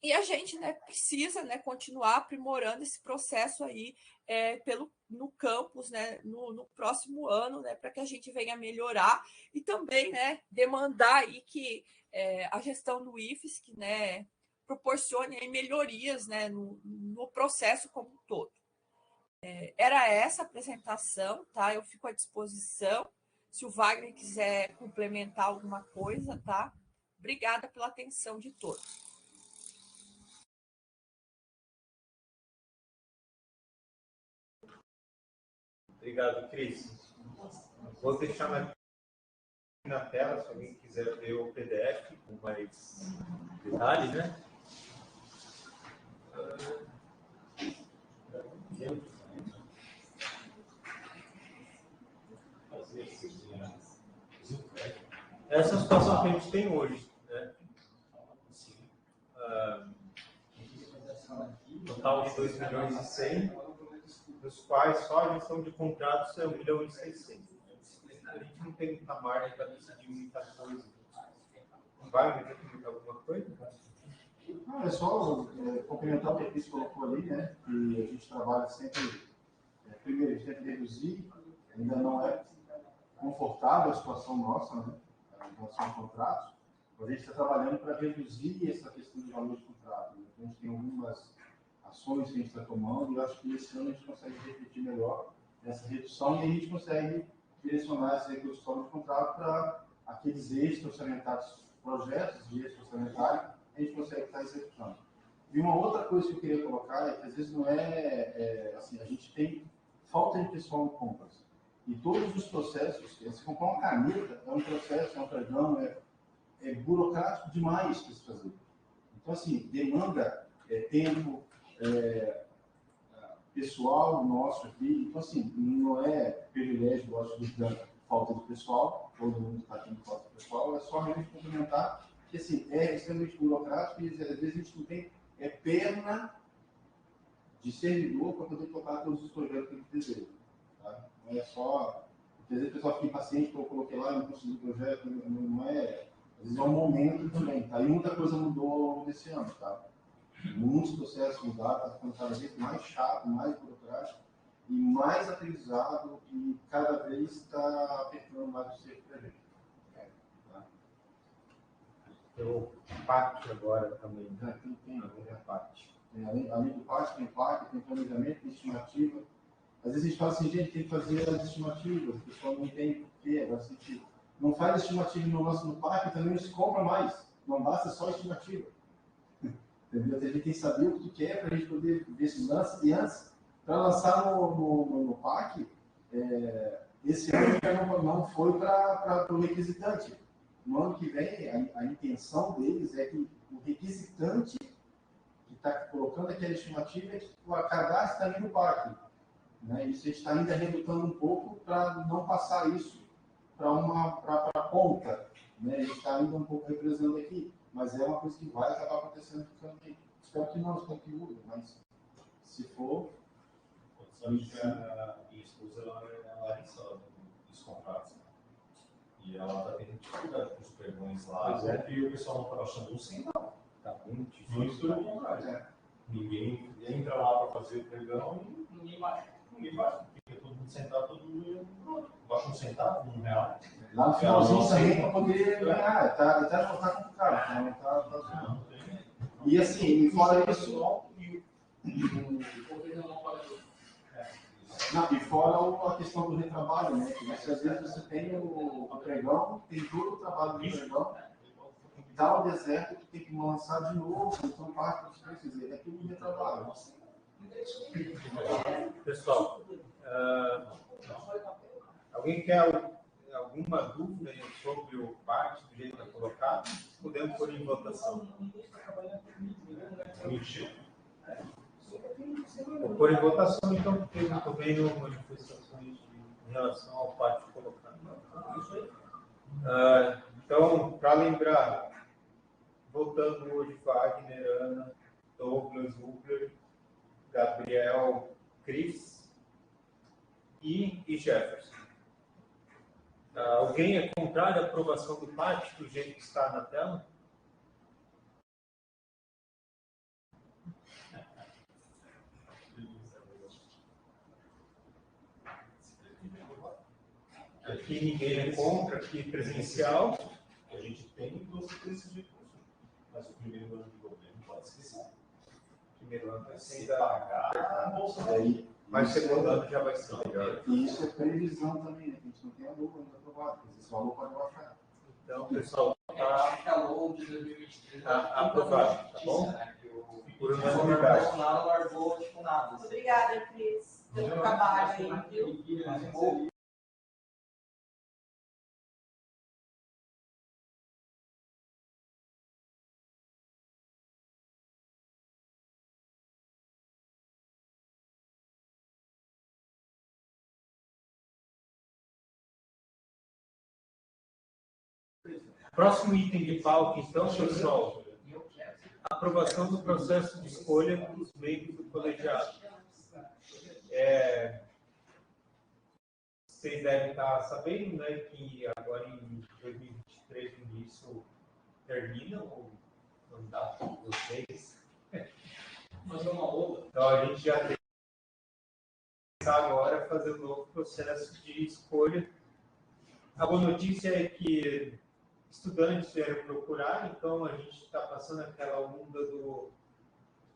E a gente, né, precisa, né, continuar aprimorando esse processo aí no campus, né, no próximo ano, né, para que a gente venha melhorar e também, né, demandar aí que a gestão do IFSC, né, proporcione aí melhorias, né, no processo como um todo. Era essa a apresentação, tá? Eu fico à disposição. Se o Wagner quiser complementar alguma coisa, tá? Obrigada pela atenção de todos. Obrigado, Cris. Vou deixar na tela, se alguém quiser ver o PDF com mais detalhes, né? Essa é a situação que a gente tem hoje, né? total de 2 milhões e 100, dos quais só a gestão de contratos é 1 milhão e 600. A gente não tem muita margem para decidir muita coisa. Vai me alguma coisa? Não, é só complementar o que a Cris colocou ali, né? Que a gente trabalha sempre, primeiro, a gente tem que reduzir, ainda não é confortável a situação nossa, né? Em relação aos contratos, a gente está trabalhando para reduzir essa questão de valor de contrato. Né? Então, a gente tem algumas ações que a gente está tomando e eu acho que esse ano a gente consegue refletir melhor essa redução e a gente consegue direcionar esse recurso de contrato para aqueles eixos orçamentários, projetos de eixo orçamentário, a gente consegue estar executando. E uma outra coisa que eu queria colocar é que às vezes não assim, a gente tem falta de pessoal em compras. E todos os processos, se comprar uma caneta, é um processo, é um pregão, é burocrático demais para se fazer. Então, assim, demanda tempo, pessoal nosso aqui. Então, assim, não é privilégio, gosto de dar falta de pessoal, todo mundo está tendo falta de pessoal, é só realmente complementar, que, assim, é extremamente burocrático e às vezes a gente não tem perna de servidor para poder tocar todos os projetos que a gente deseja. Tá? Não é só... Às vezes o pessoal fica impaciente que eu coloquei lá e não consegui o projeto, não é... Às vezes é um momento também, tá? E muita coisa mudou ao longo desse ano, tá? Muitos processos mudaram, está ficando cada vez mais chato, mais burocrático e mais aprendizado e cada vez está apertando mais o cerco para a gente. Tá? O PAC agora também. Tem a parte. Além do PAC, tem PAC, tem planejamento, tem estimativa. Às vezes a gente fala assim, gente, tem que fazer as estimativas, o pessoal não tem porquê, agora sentido. Não faz estimativa no lance do PAC, também não se compra mais. Não basta só estimativa. Entendeu? A gente tem que saber o que tu quer para a gente poder ver esses lances. E antes, para lançar no PAC, esse ano não foi para o requisitante. No ano que vem, a intenção deles é que o requisitante que está colocando aquela estimativa é que o cadastro está ali no PAC. Né? Isso a gente está ainda redutando um pouco para não passar isso para a ponta. Né? A gente está ainda um pouco represando aqui, mas é uma coisa que vai acabar acontecendo. Espero que não, espero que mude, mas se for... Sabe que a minha esposa ela recebe os contratos. E ela está tendo dificuldade com os pregões lá, e o pessoal não está achando um centavo. Está muito difícil. Muito pelo contrário. Ninguém entra lá para fazer o pregão e ninguém vai. Fica todo mundo sentado, todo mundo baixa um centavo, R$1. Lá no finalzinho também para poder ganhar. Está complicado. Não tem. E assim, e fora isso... Não, e fora a questão do retrabalho, né? Que às vezes você tem o pregão, tem todo o trabalho do pregão, dá o deserto, que tem que lançar de novo, então parte dos preços, quer dizer, é tudo retrabalho. Pessoal, alguém quer alguma dúvida sobre o PAC, do jeito que está colocado? Podemos pôr em votação. Vou pôr em votação, então, porque eu estou vendo manifestações em relação ao PAC colocado. Então, para lembrar, votando hoje Wagner, Ana, Douglas, Hubler, Gabriel, Cris e Jefferson. Alguém é contrário à aprovação do PAC do jeito que está na tela? Aqui ninguém é contra, aqui presencial. A gente tem 12 preços de recursos. Mas o primeiro ano de governo pode esquecer. O primeiro ano vai Se ser pagar a bolsa daí. mas o segundo ano já vai ser melhor. E isso é previsão também, né? A gente não tem a lucro ainda aprovado, porque esse valor pode baixar. Então, pessoal, Acho que a LOA de 2023 está aprovado, tá bom? Por unanimidade. Bolsonaro largou tipo nada. Obrigada, Cris, pelo trabalho aí, viu? Próximo item de pauta, então, pessoal, aprovação do processo de escolha dos membros do colegiado. Vocês devem estar sabendo, né, que agora em 2023, no início, termina o mandato de vocês. Então, a gente já tem que agora fazer um novo processo de escolha. A boa notícia é que estudantes vieram procurar, então a gente está passando aquela onda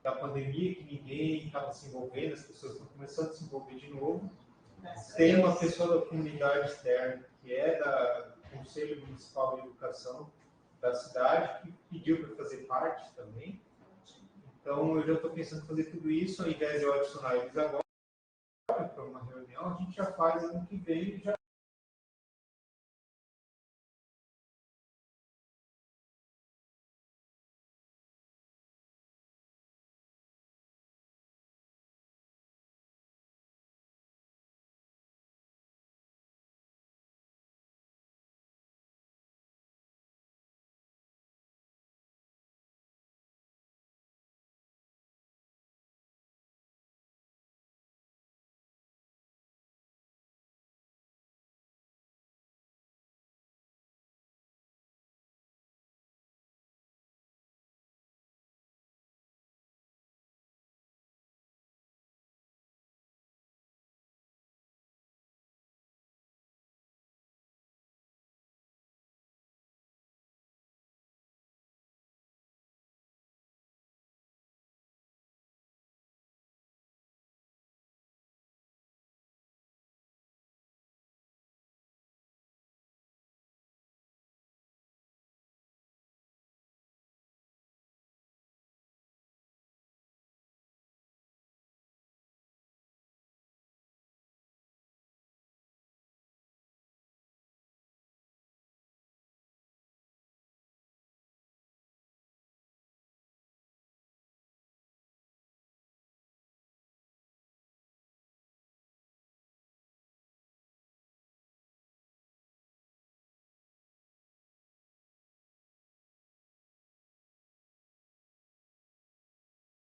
da pandemia que ninguém estava se envolvendo, as pessoas estão começando a se envolver de novo. Tem uma pessoa da comunidade externa, que é do Conselho Municipal de Educação da cidade, que pediu para fazer parte também. Então, eu já estou pensando em fazer tudo isso, ao invés de eu adicionar eles agora para uma reunião, a gente já faz ano que vem e já.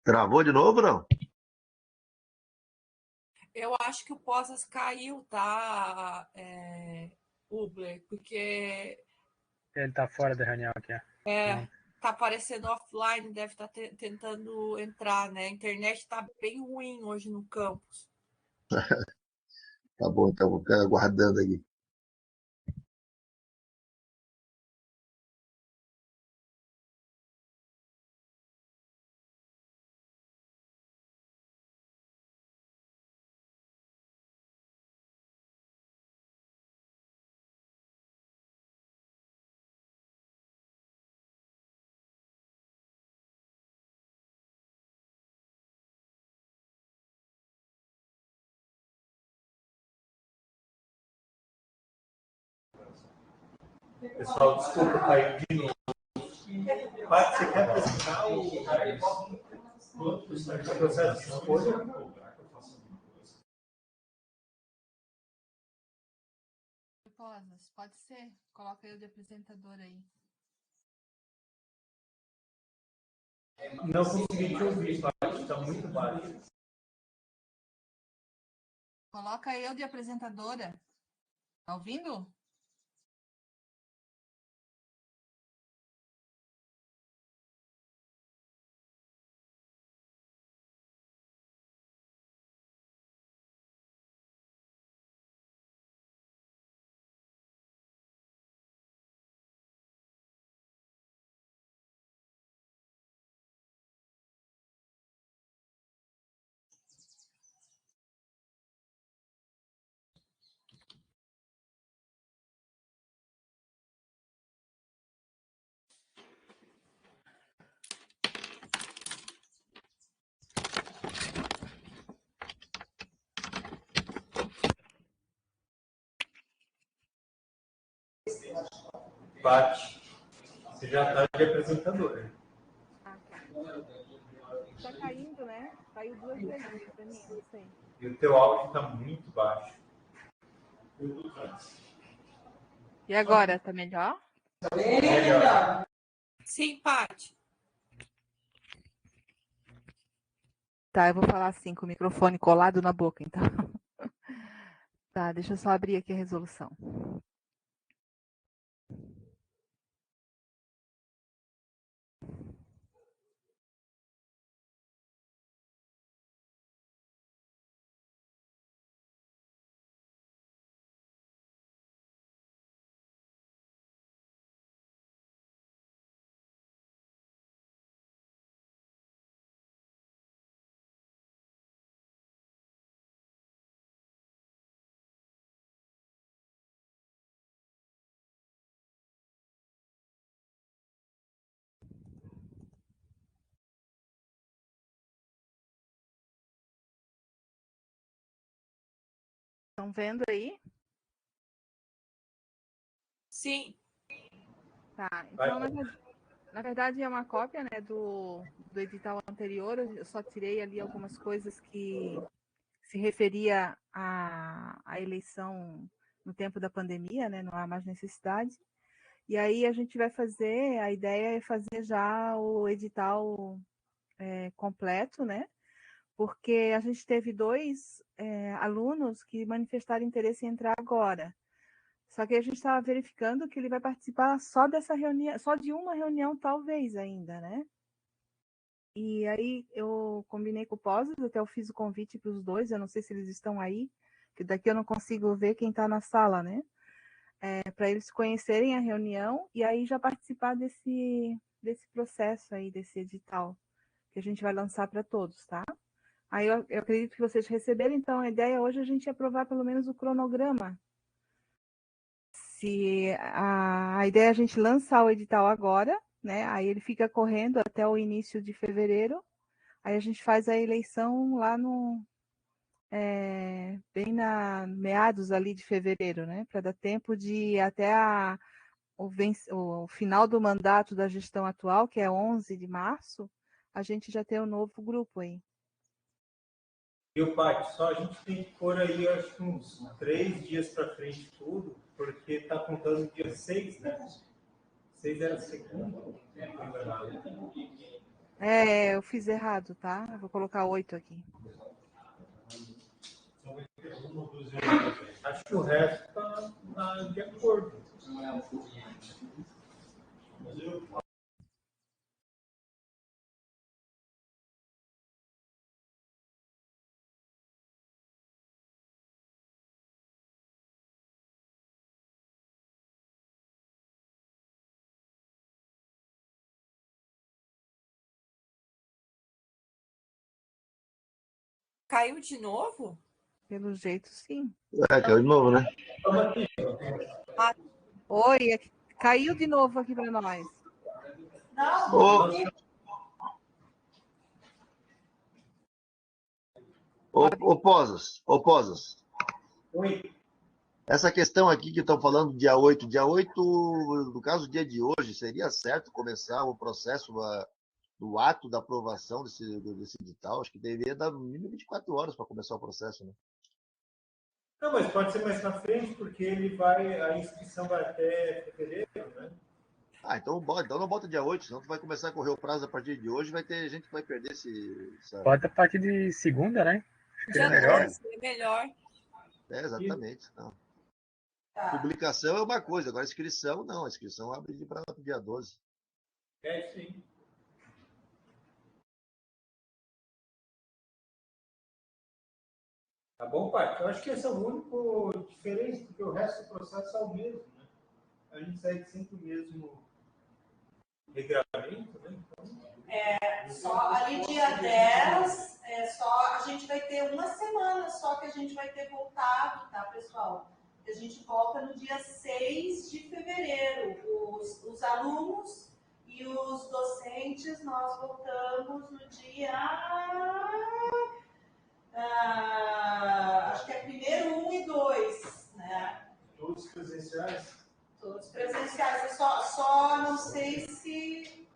Travou de novo, não? Eu acho que o Posas caiu, tá, Ubler? Porque Ele tá fora da reunião aqui. tá aparecendo offline, deve estar tentando entrar, né? A internet tá bem ruim hoje no campus. Tá bom, então vou ficar aguardando aqui. Pessoal, desculpa, caiu de novo. Paty, você quer apresentar o processo de escolha? Posas, pode ser? Coloca eu de apresentador aí. Não consegui te ouvir, Paty, está muito baixo. Coloca eu de apresentadora. Tá ouvindo? Paty, você já está de apresentadora. Tá caindo, né? Caiu 2 vezes pra mim, não sei. E o teu áudio está muito baixo. E agora, tá melhor? Melhor. Sim, Paty. Tá, eu vou falar assim, com o microfone colado na boca, então. Tá, deixa eu só abrir aqui a resolução. Estão vendo aí? Sim. Tá, então, na verdade, é uma cópia, né, do edital anterior. Eu só tirei ali algumas coisas que se referia à eleição no tempo da pandemia, né, não há mais necessidade. E aí a gente vai fazer, a ideia é fazer já o edital completo, né, porque a gente teve 2 alunos que manifestaram interesse em entrar agora. Só que a gente estava verificando que ele vai participar só dessa reunião, só de uma reunião, talvez ainda, né? E aí eu combinei com o Poses, até eu fiz o convite para os 2, eu não sei se eles estão aí, que daqui eu não consigo ver quem está na sala, né? Para eles conhecerem a reunião e aí já participar desse processo aí, desse edital, que a gente vai lançar para todos, tá? Aí eu acredito que vocês receberam, então a ideia hoje é a gente aprovar pelo menos o cronograma. Se a ideia é a gente lançar o edital agora, né? Aí ele fica correndo até o início de fevereiro. Aí a gente faz a eleição lá bem na meados ali de fevereiro, né? Para dar tempo de ir até o final do mandato da gestão atual, que é 11 de março, a gente já tem um novo grupo aí. E o Paty, só a gente tem que pôr aí, eu acho que uns 3 dias para frente tudo, porque está contando dia 6, né? 6 era segunda. Eu fiz errado, tá? Eu vou colocar 8 aqui. Acho que o resto está de acordo. Caiu de novo? Pelo jeito, sim. Caiu de novo, né? Ah, Oi, caiu de novo aqui para nós. Ô Posas. Oi. Essa questão aqui que estão falando dia 8, no caso, o dia de hoje, seria certo começar o processo do ato da aprovação desse edital? Acho que deveria dar no mínimo 24 horas para começar o processo, né? Não, mas pode ser mais na frente, porque a inscrição vai até fevereiro, né? Então não bota dia 8, senão tu vai começar a correr o prazo a partir de hoje, vai ter gente que vai perder essa... Bota a partir de segunda, né? dia 12 é melhor. Exatamente. Não. Publicação é uma coisa, agora inscrição não. A inscrição abre para o dia 12. Sim. Tá bom, pai? Eu acho que esse é o único diferença, porque o resto do processo é o mesmo, né? A gente segue sempre o mesmo regramento, né? Então, só ali dia 10, só a gente vai ter uma semana só que a gente vai ter voltado, tá, pessoal? A gente volta no dia 6 de fevereiro. Os alunos e os docentes, nós voltamos no dia... acho que é primeiro 1 e 2, né? todos presenciais? Todos presenciais. Eu só não sei se...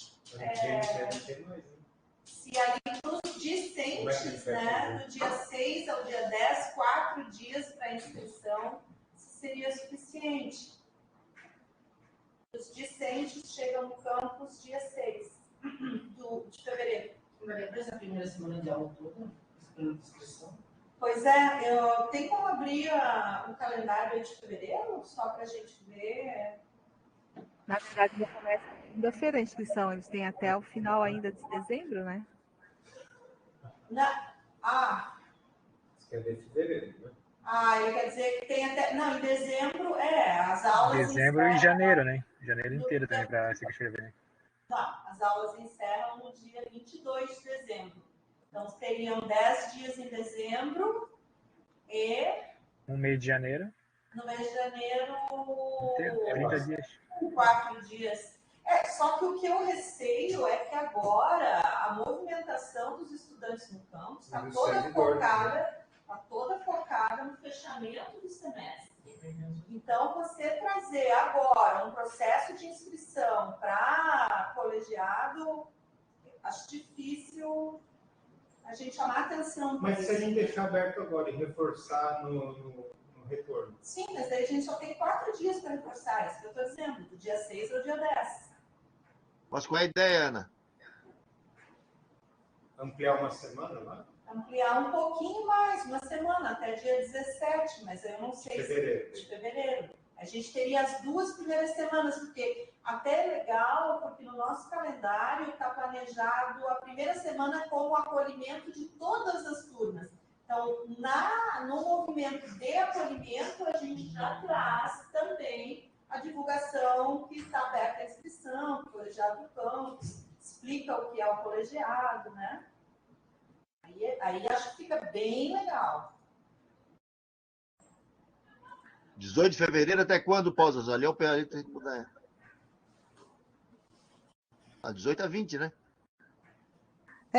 se ali nos discentes, né, do dia 6 ao dia 10, 4 dias para inscrição, seria suficiente. Os discentes chegam no campus dia 6 de fevereiro. Maria, para essa primeira semana de aula toda, inscrição? Pois é, eu tenho como abrir o calendário de fevereiro, só para a gente ver. Na verdade, já começa segunda-feira a inscrição. Eles têm até o final ainda de dezembro, né? Você quer ver fevereiro, né? Ele quer dizer que tem até. Não, em dezembro, as aulas. Dezembro e janeiro, né? Janeiro inteiro também para se inscrever, né? Não, as aulas encerram no dia 22 de dezembro. Então, teriam 10 dias em dezembro e. Um mês de janeiro. No mês de janeiro. Inteiro, 30 dias. 4 dias. Só que o que eu receio é que agora a movimentação dos estudantes no campus está toda focada no fechamento do semestre. Então, você trazer agora um processo de inscrição para colegiado, acho difícil a gente chamar a atenção. Mas se a gente deixar aberto agora e reforçar no retorno? Sim, mas daí a gente só tem 4 dias para reforçar, é isso que eu estou dizendo, do dia 6 ao dia 10. Mas qual é a ideia, Ana? Ampliar uma semana lá? Ampliar um pouquinho mais, uma semana, até dia 17, mas eu não sei de fevereiro. A gente teria as 2 primeiras semanas, porque até é legal, porque no nosso calendário está planejado a primeira semana como acolhimento de todas as turmas. Então, no movimento de acolhimento, a gente já traz também a divulgação que está aberta a inscrição, o colegiado do campus, explica o que é o colegiado, né? Aí acho que fica bem legal. 18 de fevereiro até quando, Pausas? Ali é o PA. 18 a 20, né?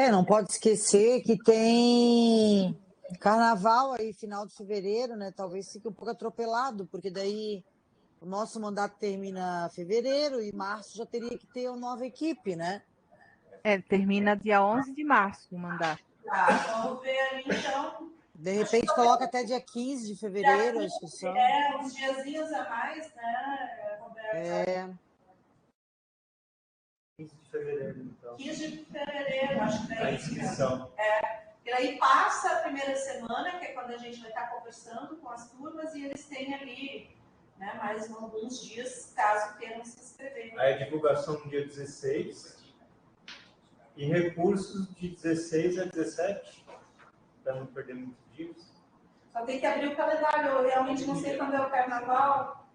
Não pode esquecer que tem carnaval aí, final de fevereiro, né? Talvez fique um pouco atropelado, porque daí o nosso mandato termina em fevereiro e março já teria que ter uma nova equipe, né? Termina dia 11 de março o mandato. Vamos ver ali, então. De repente coloca até dia 15 de fevereiro a inscrição. Uns diazinhos a mais, né, Roberto? 15 de fevereiro, então. 15 de fevereiro, acho que daí. A inscrição. E aí passa a primeira semana, que é quando a gente vai estar conversando com as turmas, e eles têm ali, né, mais alguns dias, caso queiram se inscrever. Aí a divulgação no dia 16. E recursos de 16 a 17, para não perder muitos dias. Só tem que abrir o calendário, eu realmente não sei quando é o carnaval.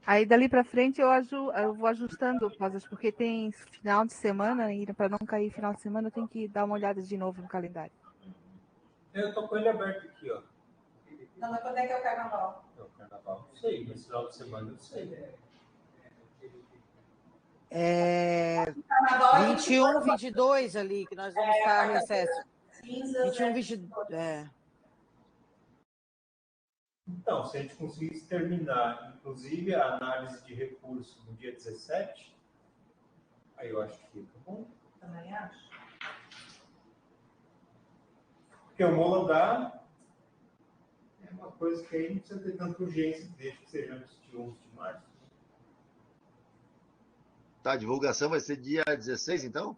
Aí dali para frente eu vou ajustando, porque tem final de semana, e para não cair final de semana eu tenho que dar uma olhada de novo no calendário. Eu estou com ele aberto aqui, ó. Não, mas quando é que é o carnaval? O carnaval, não sei, mas final de semana eu sei. 21, 22 ali, que nós vamos estar a recesso. 21, 22. Então, se a gente conseguisse terminar, inclusive, a análise de recursos no dia 17, aí eu acho que fica bom. Também acho. Porque homologar é uma coisa que aí não precisa ter tanta urgência, desde que seja antes de 11 de março. Tá, a divulgação vai ser dia 16, então?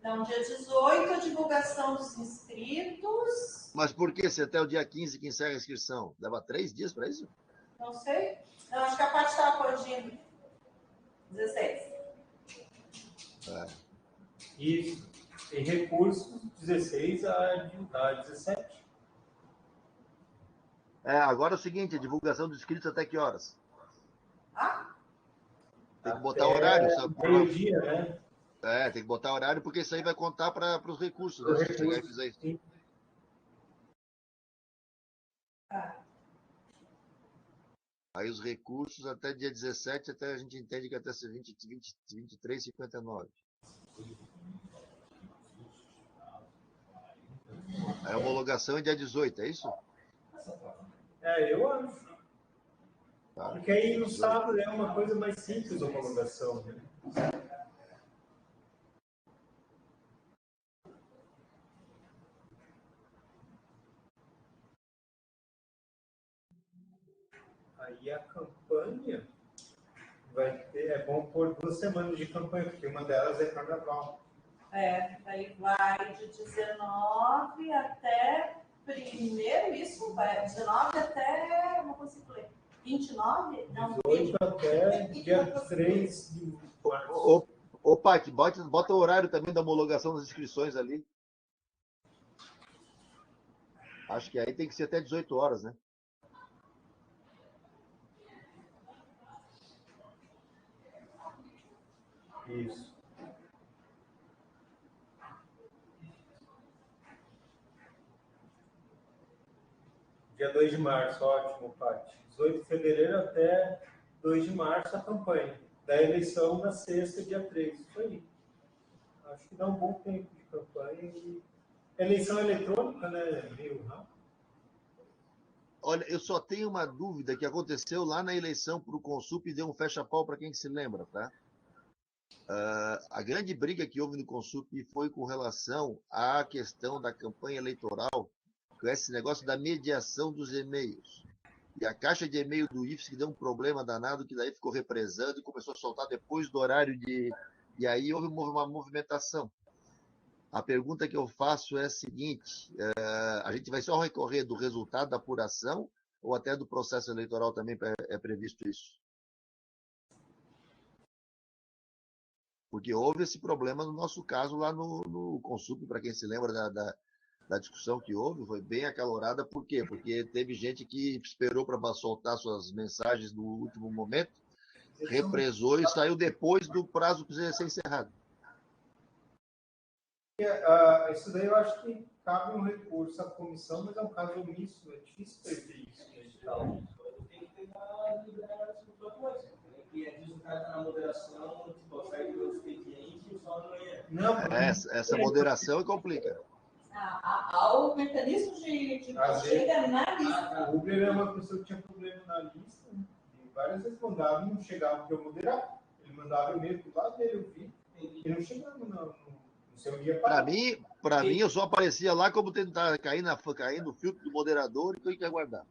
Não, dia 18, a divulgação dos inscritos. Mas por que? Se até o dia 15 que encerra a inscrição? Leva 3 dias para isso? Não sei. Não, acho que a parte estava corrigindo. 16. Isso. Tem recursos 16 a 17. Agora é o seguinte, a divulgação dos inscritos até que horas? Tem que botar horário, sabe? Meio-dia, né? Tem que botar horário, porque isso aí vai contar para os recursos, né? Se você chegar e fizer isso. Sim. Aí os recursos até dia 17, até a gente entende que até 23,59. A homologação é dia 18, é isso? Eu acho. Tá. Porque aí no sábado é uma coisa mais simples a homologação, né? Aí a campanha vai ter, é bom pôr 2 semanas de campanha, porque uma delas é carnaval. Daí vai de 19 até primeiro, isso vai 19 até, não consigo ler, 29? Não, 18 até dia 3 de março. Ô, Paty, bota o horário também da homologação das inscrições ali. Acho que aí tem que ser até 18 horas, né? Isso. Dia 2 de março, ótimo, Paty. 18 de fevereiro até 2 de março a campanha. Da eleição na sexta, dia 3. Isso aí. Acho que dá um bom tempo de campanha. E eleição eletrônica, né? Meio rápido. Olha, eu só tenho uma dúvida que aconteceu lá na eleição para o Consup e deu um fecha-pau para quem se lembra, tá? A grande briga que houve no Consup foi com relação à questão da campanha eleitoral, com esse negócio da mediação dos e-mails. E a caixa de e-mail do IFES que deu um problema danado, que daí ficou represando e começou a soltar depois do horário de... E aí houve uma movimentação. A pergunta que eu faço é a seguinte, a gente vai só recorrer do resultado da apuração ou até do processo eleitoral também é previsto isso? Porque houve esse problema no nosso caso lá no Consup, para quem se lembra da discussão que houve, foi bem acalorada. Por quê? Porque teve gente que esperou para soltar suas mensagens no último momento, represou e saiu depois do prazo para ser encerrado. Isso daí eu acho que cabe um recurso à comissão, mas é um caso omisso, é difícil prever isso. Tem que pegar liberdade sobre outra coisa. E às vezes o cara está na moderação, tipo, sai do expediente e só amanhã. Não, essa moderação complica. Há o mecanismo de chega na lista. O Uber é uma pessoa que tinha problema na lista, né? E várias vezes mandava e não chegava para eu moderar. Ele mandava e-mail do lado dele, eu vi, e não chegava no seu dia. Para mim, eu só aparecia lá como tentar cair no filtro do moderador e tem que aguardar.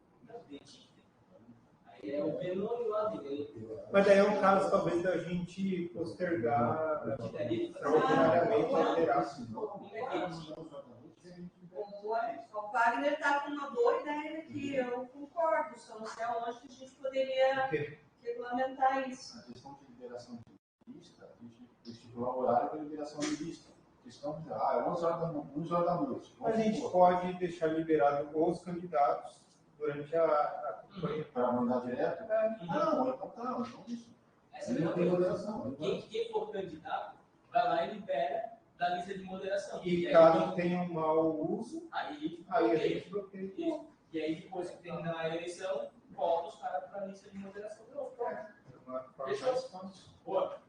Aí é o pelo lá dele. Mas daí é um caso, talvez, da gente postergar extraordinariamente a liberação. O Wagner está com uma boa ideia aqui, eu concordo, só não sei aonde a gente poderia regulamentar isso. A questão de liberação de lista, a gente estipular o horário para liberação de lista. A questão de, 11 horas da noite. A gente pode deixar liberado os candidatos durante a campanha. Para mandar direto? Então tá, então isso. Não tem moderação. Quem for candidato, vai lá e libera da lista de moderação. E caso tenha um mau uso, aí a gente bloqueia. E aí, depois que terminar a eleição, volta os caras para a lista de moderação de novo. Fechou? Boa.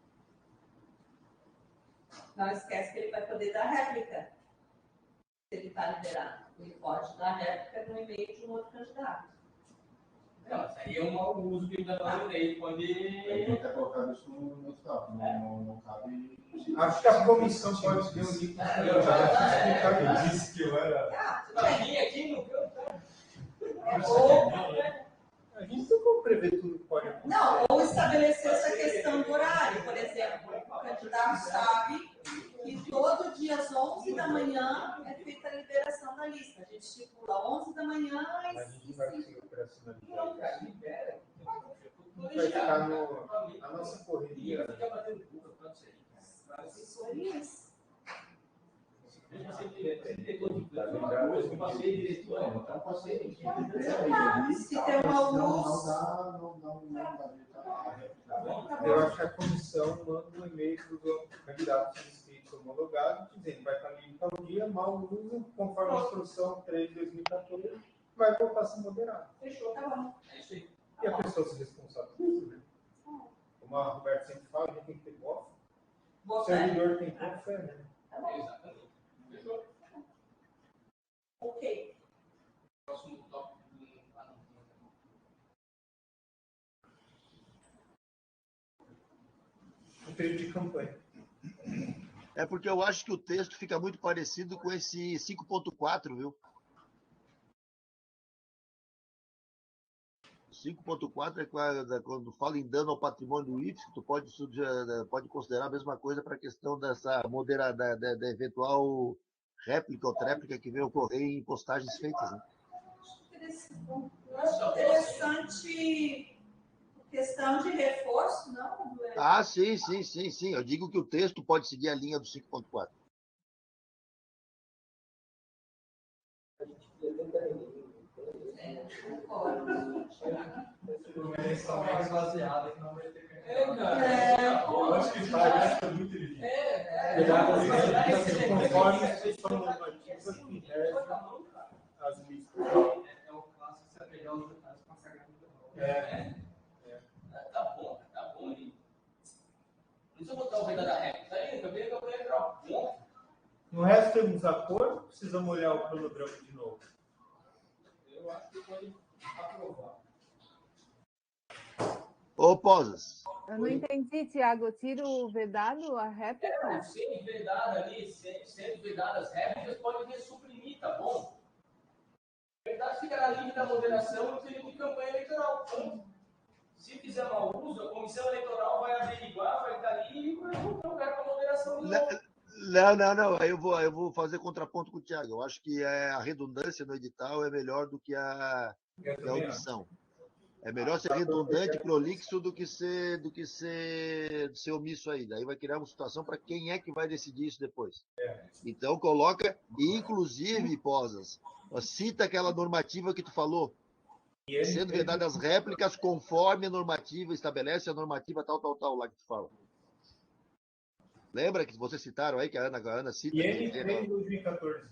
Não esquece que ele vai poder dar réplica. Se ele está liberado. Ele pode dar réplica no e-mail de um outro candidato. Não, isso aí é um mau uso que ele dá na lei. Ele pode. Ele não quer colocar isso no estado. Não cabe. Acho que a comissão pode ter um link. Eu disse que eu era. Aqui no canto. A gente tem como prever tudo que pode acontecer. Não, ou estabelecer essa questão do horário. Por exemplo, o candidato sabe que todo dia às 11 da manhã é feita a liberação da lista. A gente estipula 11 da manhã e... A gente vai conseguir operacionalizar isso. Vai ficar na nossa correria. Assessorias. Se tem uma luz... Eu acho que a comissão manda um e-mail para os candidatos inscritos homologados, dizendo que vai estar livre tal dia, mau uso, conforme a instrução 3 de 2014, vai voltar a se moderar. Fechou, tá bom. E a pessoa se responsabiliza, né? Como a Roberta sempre fala, a gente tem que ter boa fé. O servidor tem que ter fé, né? Tá bom. Exatamente. Fechou? Ok. Próximo tópico. Um período de campanha. É porque eu acho que o texto fica muito parecido com esse 5.4, viu? 5.4 é quando fala em dano ao patrimônio do IFES, tu pode considerar a mesma coisa para a questão dessa da eventual réplica ou tréplica que vem ocorrer em postagens feitas, né? Eu acho interessante questão de reforço, não? Ah, sim. Eu digo que o texto pode seguir a linha do 5.4. mais baseada que não vai ter eu acho que vai ser muito difícil. Conforme a questão normativa que rege as listas. É o clássico se apegar aos detalhes para sacar Tá bom ali. Deixa eu botar o rei da réplica. Tá aí, acabei de entrar. No resto temos acordo, precisamos olhar o cronograma de novo. Eu acho que pode aprovar. Ô, Posas. Eu não entendi, Tiago. Eu tiro vedado a réplica? Sendo vedada ali, sendo vedadas réplicas, pode ressuprimir, tá bom? A verdade fica na linha da moderação no período de campanha eleitoral. Ponto. Se fizer mau uso, a comissão eleitoral vai averiguar, vai estar ali e vai voltar o cara para a moderação de novo. Não. Aí eu vou fazer contraponto com o Thiago. Eu acho que a redundância no edital é melhor do que a omissão. É melhor ser redundante, prolixo, do que ser omisso aí. Daí vai criar uma situação para quem é que vai decidir isso depois. Então coloca, e inclusive, Posas, cita aquela normativa que tu falou. Sendo vedadas as réplicas conforme a normativa estabelece, a normativa tal, lá que tu fala. Lembra que vocês citaram aí, que a Ana cita? IN3 2014.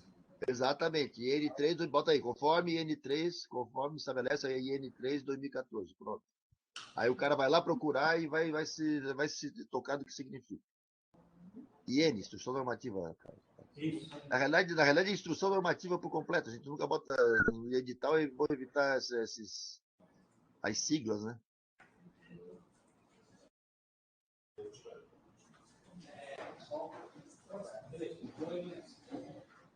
Exatamente. IN3, bota aí, conforme IN3, conforme estabelece a IN3 2014. Pronto. Aí o cara vai lá procurar e vai se tocar do que significa. IN, instrução normativa, cara. Isso. Na realidade, é instrução normativa por completo. A gente nunca bota no edital e vou evitar as siglas, né?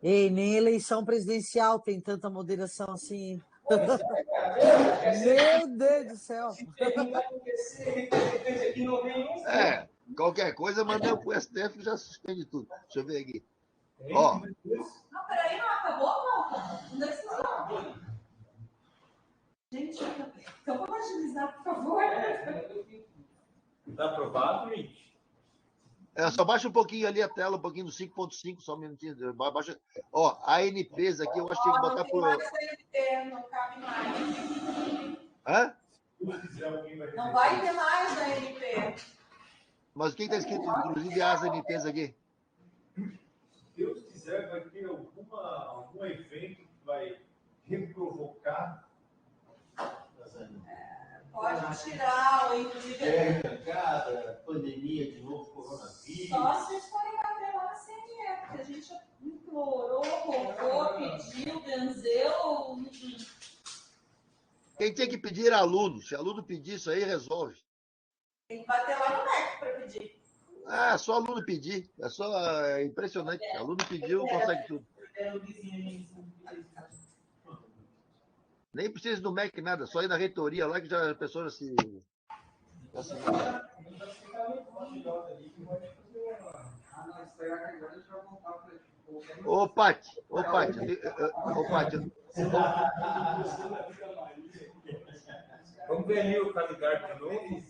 Ei, nem eleição presidencial tem tanta moderação assim. Meu Deus do céu. Qualquer coisa, manda pro STF e já suspende tudo. Deixa eu ver aqui. Ó. Não, peraí, não acabou, não? Não deve ser não. Gente, então vamos agilizar, por favor. Tá aprovado, gente? Só baixa um pouquinho ali a tela, um pouquinho do 5.5, só um minutinho. Baixa. Ó, ANPs aqui, eu acho que tem que botar por. Não cabe mais. Hã? Não vai ter mais a ANP. Mas o que está escrito, inclusive, as ANPs aqui? Se Deus quiser, vai ter algum evento que vai reprovocar. Pode tirar, ou inclusive. Pandemia de novo, coronavírus. Só se vocês forem bater lá na CNE, porque a gente implorou, roubou, pediu, benzeu. Quem tem que pedir é aluno. Se aluno pedir isso aí, resolve. Tem que bater lá no MEC para pedir. Só aluno pedir. É impressionante. Aluno pediu, consegue tudo. Nem precisa do MEC nada, só ir na reitoria lá que já a pessoa se. Ô, Pati. Vamos ver ali o calendário de novo.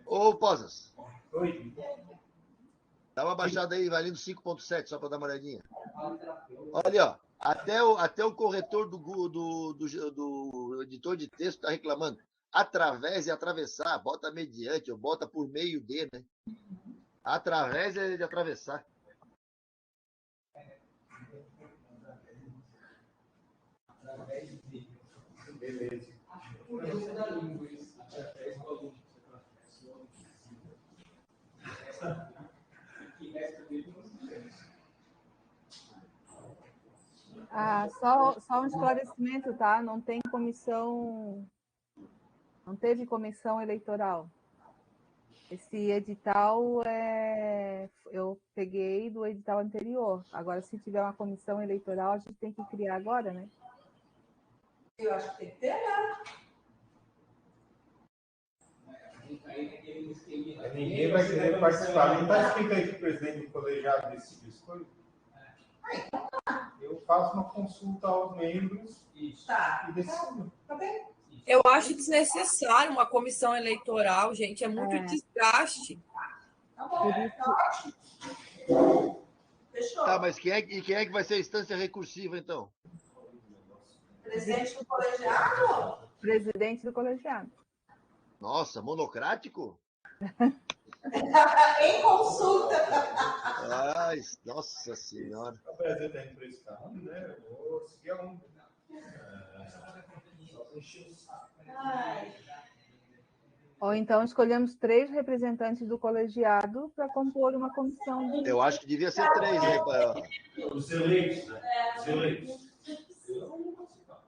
Ô, Posas. Oi. Dá uma baixada aí, valendo 5.7, só para dar uma olhadinha. Olha, ó. Até o corretor do editor de texto está reclamando. Através e atravessar, bota mediante, ou bota por meio de, né? Através é de atravessar. Beleza. Só um esclarecimento, tá? Não tem comissão, não teve comissão eleitoral. Esse edital eu peguei do edital anterior. Agora, se tiver uma comissão eleitoral, a gente tem que criar agora, né? Eu acho que tem que ter, né? Ninguém vai querer participar. Não está escrito aí que o presidente do colegiado decide as coisas? Eu faço uma consulta aos membros e decido. Tá bem? Eu acho desnecessário uma comissão eleitoral, gente. É muito desgaste. Tá bom. Fechou. Tá, mas quem é que vai ser a instância recursiva, então? Presidente do colegiado? Presidente do colegiado. Nossa, monocrático? Em consulta. Ai, nossa senhora. O Brasil está indo para esse caminho, né? Eu vou seguir a onda. Ou então escolhemos 3 representantes do colegiado para compor uma comissão de... Eu acho que devia ser 3, né? Os eleitos, né? Os eleitos.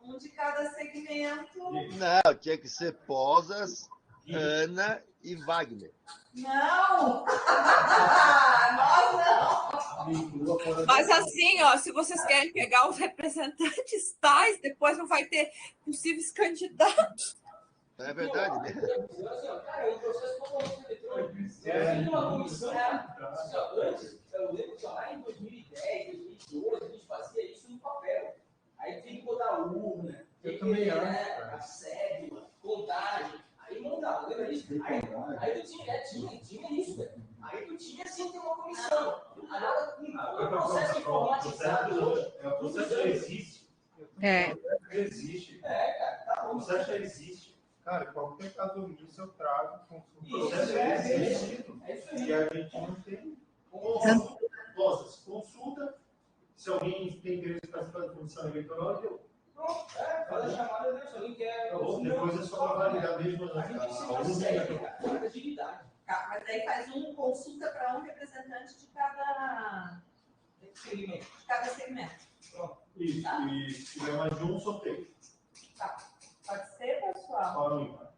Um de cada segmento. Não, tinha que ser Posas, Ana e Wagner. Não! Nós não! Mas assim, ó, se vocês querem pegar os representantes tais, depois não vai ter possíveis candidatos. É verdade, né? Cara, o processo totalmente eletrônico. Eu uma comissão. Antes, eu lembro que lá em 2010, 2012, a gente fazia isso no papel. Aí tem que botar urna, tem que ter a cédula, contagem. Aí montava, lembra disso? Aí tu tinha isso, velho. Aí tu tinha assim, tem uma comissão. Agora, o processo informatizado hoje. O processo já existe. Existe. O processo já existe. Cara, qualquer caso disso eu trago com o processo e a gente não tem consulta. Se alguém tem interesse em participar da comissão eleitoral, eu faz a chamada, né? Se alguém quer. depois é só para validar mesmo a atividade. Mas daí faz consulta para um representante de cada segmento. Isso. Tá. E se tiver mais de um, sorteio. Tá. Pode ser, pessoal? Para o ímpar.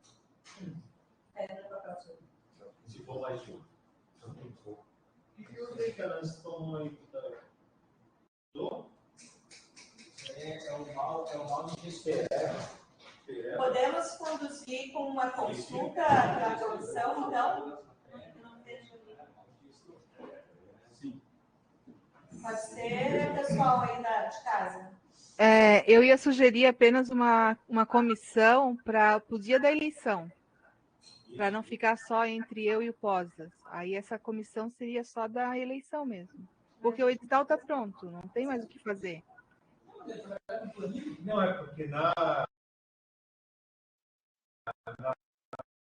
Se for mais de um. O que os americanos estão aí? É o mal de esperar. Podemos conduzir com uma consulta para a comissão, então? Não vejo ali. Sim. Pode ser, pessoal aí de casa? Eu ia sugerir apenas uma comissão para o dia da eleição, para não ficar só entre eu e o Posas. Aí essa comissão seria só da eleição mesmo, porque o edital está pronto, não tem mais o que fazer. Não, é porque na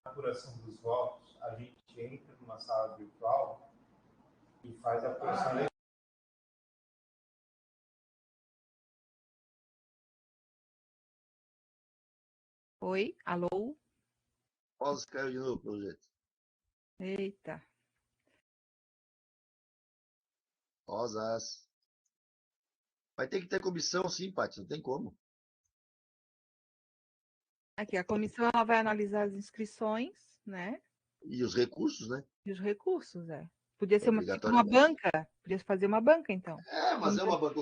apuração dos votos, a gente entra numa sala virtual e faz a apuração. Oi, alô? Posas caiu de novo, pelo jeito. Eita. Posas. Vai ter que ter comissão, sim, Paty, não tem como. Aqui, a comissão ela vai analisar as inscrições, né? E os recursos, né? E os recursos, Podia ser uma banca, podia fazer uma banca, então. Mas é uma banca.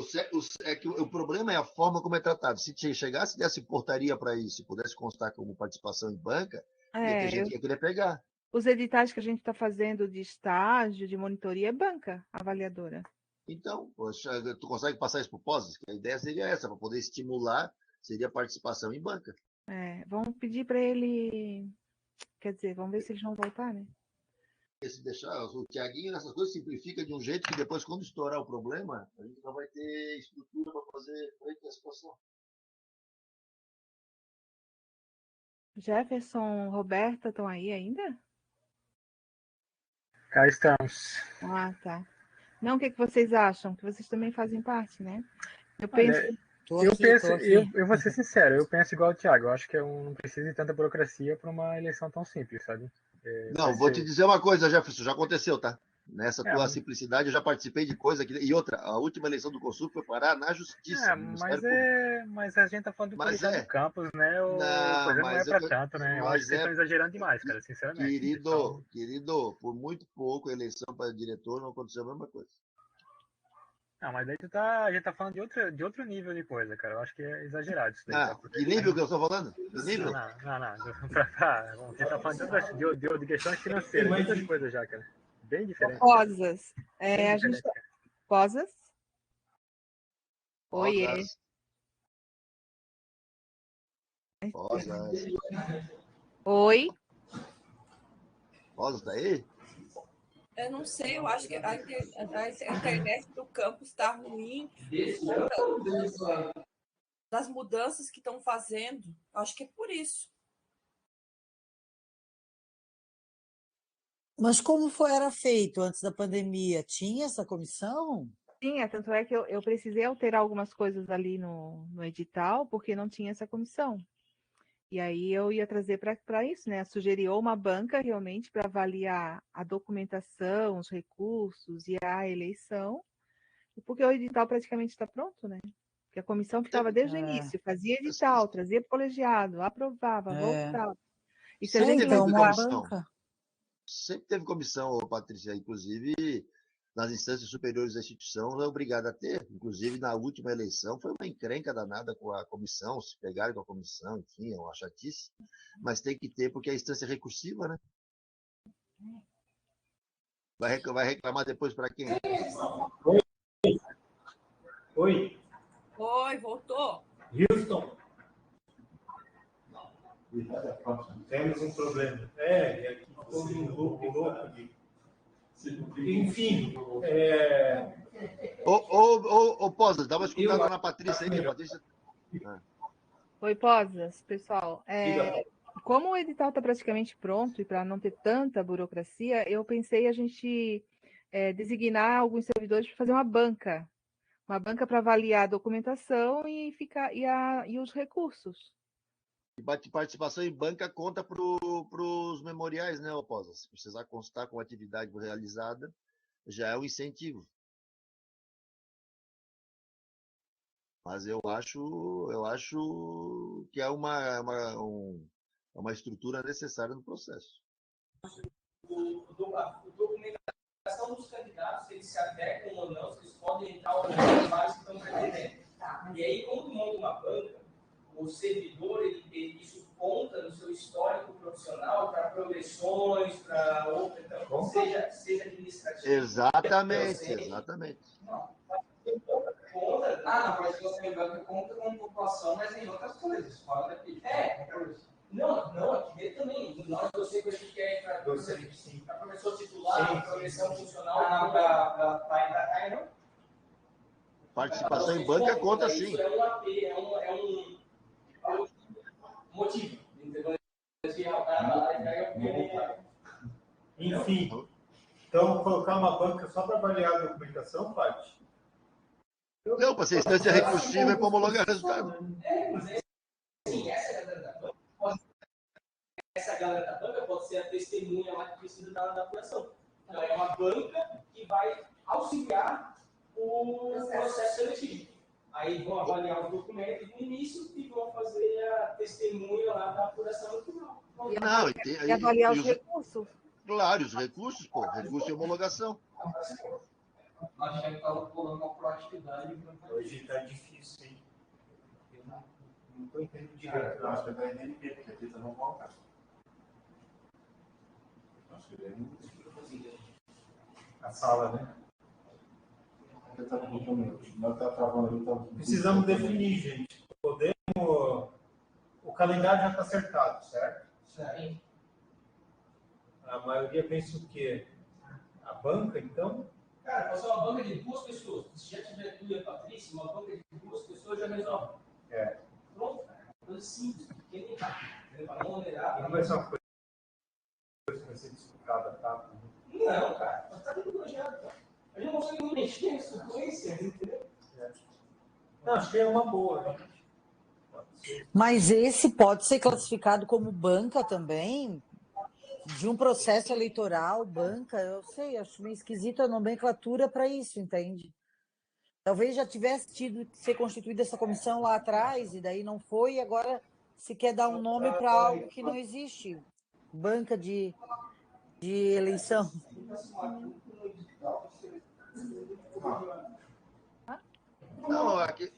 É que o problema é a forma como é tratado. Se chegasse, desse portaria para isso, se pudesse constar como participação em banca, ia ter gente que ia querer pegar. Os editais que a gente está fazendo de estágio, de monitoria, é banca avaliadora. Então, poxa, tu consegue passar isso para o Posas? A ideia seria essa, para poder estimular, seria a participação em banca. Vamos pedir para ele... Quer dizer, vamos ver se eles vão voltar, né? Se deixar o Tiaguinho nessas coisas simplifica de um jeito que depois, quando estourar o problema, a gente não vai ter estrutura para fazer frente à situação. Jefferson, Roberta, estão aí ainda? Cá estamos. Ah, tá. Não, o que vocês acham? Que vocês também fazem parte, né? Eu penso... Eu vou ser sincero, eu penso igual o Thiago. Eu acho que não precisa de tanta burocracia para uma eleição tão simples, sabe? Vou te dizer uma coisa, Jefferson, já aconteceu, tá? Nessa tua simplicidade, eu já participei de coisa aqui. E outra, a última eleição do Consul foi parar na justiça. Mas a gente tá falando do colegiado do campus, né? Não é para tanto, né? Eu acho que vocês estão exagerando demais, cara, sinceramente. Querido, por muito pouco a eleição para diretor não aconteceu a mesma coisa. Não, mas daí a gente tá falando de outro nível de coisa, cara. Eu acho que é exagerado isso daí. Ah, que nível que eu estou falando? Que nível? Não. A gente tá falando de questões financeiras, muitas coisas já, cara. Bem diferente. Posas. A gente tá... Posas? Oiê. Posas. Oi? Posas, tá aí? Eu não sei, eu acho que a internet do campus está ruim das mudanças que estão fazendo. Eu acho que é por isso. Mas como era feito antes da pandemia? Tinha essa comissão? Tinha, tanto é que eu precisei alterar algumas coisas ali no edital, porque não tinha essa comissão. E aí eu ia trazer para isso, né? Sugeriu uma banca realmente para avaliar a documentação, os recursos e a eleição, porque o edital praticamente está pronto, né? Porque a comissão ficava desde o início, fazia edital, trazia para o colegiado, aprovava, voltava. E se a gente teve banca. Sempre teve comissão, Patrícia, inclusive nas instâncias superiores da instituição é obrigada a ter. Inclusive, na última eleição, foi uma encrenca danada com a comissão, se pegaram com a comissão, enfim, é uma chatice. Mas tem que ter, porque é a instância recursiva, né? Vai reclamar depois para quem? Oi. Oi, voltou. Houston. Temos um problema. Aqui ficou um loop louco aqui. Enfim. Posas, dá uma escutada na Patrícia aí, Patrícia. Oi, Posas, pessoal. Como o edital está praticamente pronto e para não ter tanta burocracia, eu pensei a gente designar alguns servidores para fazer uma banca para avaliar a documentação e os recursos. E participação em banca conta para os memoriais, né, Posas? Se precisar constar com a atividade realizada, já é um incentivo. Mas eu acho que é uma estrutura necessária no processo. A documentação dos candidatos, se eles se adequam ou não, se eles podem entrar ou não nos trabalhos que estão pretendendo. E aí, quando monta uma banca, o servidor, isso conta no seu histórico profissional para progressões, para outra, então, seja administrativo. Exatamente. Não. Conta. Não, mas você em banca conta com população, mas em outras coisas, fora daqui. Não, aqui também. Nós, eu sei que a gente quer para professor titular, progressão funcional, para não. Participação em banca conta sim. Isso é um AP, é um motivo. Enfim, então colocar uma banca só para avaliar a documentação, Paty? Não, para ser instância recursiva é para homologar resultado. Mas sim, essa galera da banca pode ser a testemunha lá que precisa da apuração. Então, é uma banca que vai auxiliar o processo seletivo. Aí vão avaliar os documentos no início e vão fazer a testemunha lá da apuração no final. E avaliar os recursos. Claro, os recursos, recurso e homologação. Achei que estava pulando uma proatividade. Hoje está difícil, hein? Eu não estou entendendo direito. Eu acho que vai NP, porque aqui está não volta. Acho que ele a sala, né? Precisamos definir, gente. O calendário já está acertado, certo? Sim. A maioria pensa o quê? A banca, então? Cara, pode ser uma banca de 2 pessoas. Se já tiver tu e a Patrícia, uma banca de 2 pessoas já resolve. Pronto, cara. Coisa simples, pequena para não onerar. Não vai ser uma coisa que vai ser disputada, tá? Não, cara. Tá tudo planejado, cara. A gente não consegue mexer em sequência, entendeu? Não, acho que é uma boa, né? Mas esse pode ser classificado como banca também? De um processo eleitoral, banca, eu sei, acho meio esquisito a nomenclatura para isso, entende? Talvez já tivesse tido que ser constituída essa comissão lá atrás, e daí não foi, e agora se quer dar um nome para algo que não existe. Banca de eleição. Não, aqui,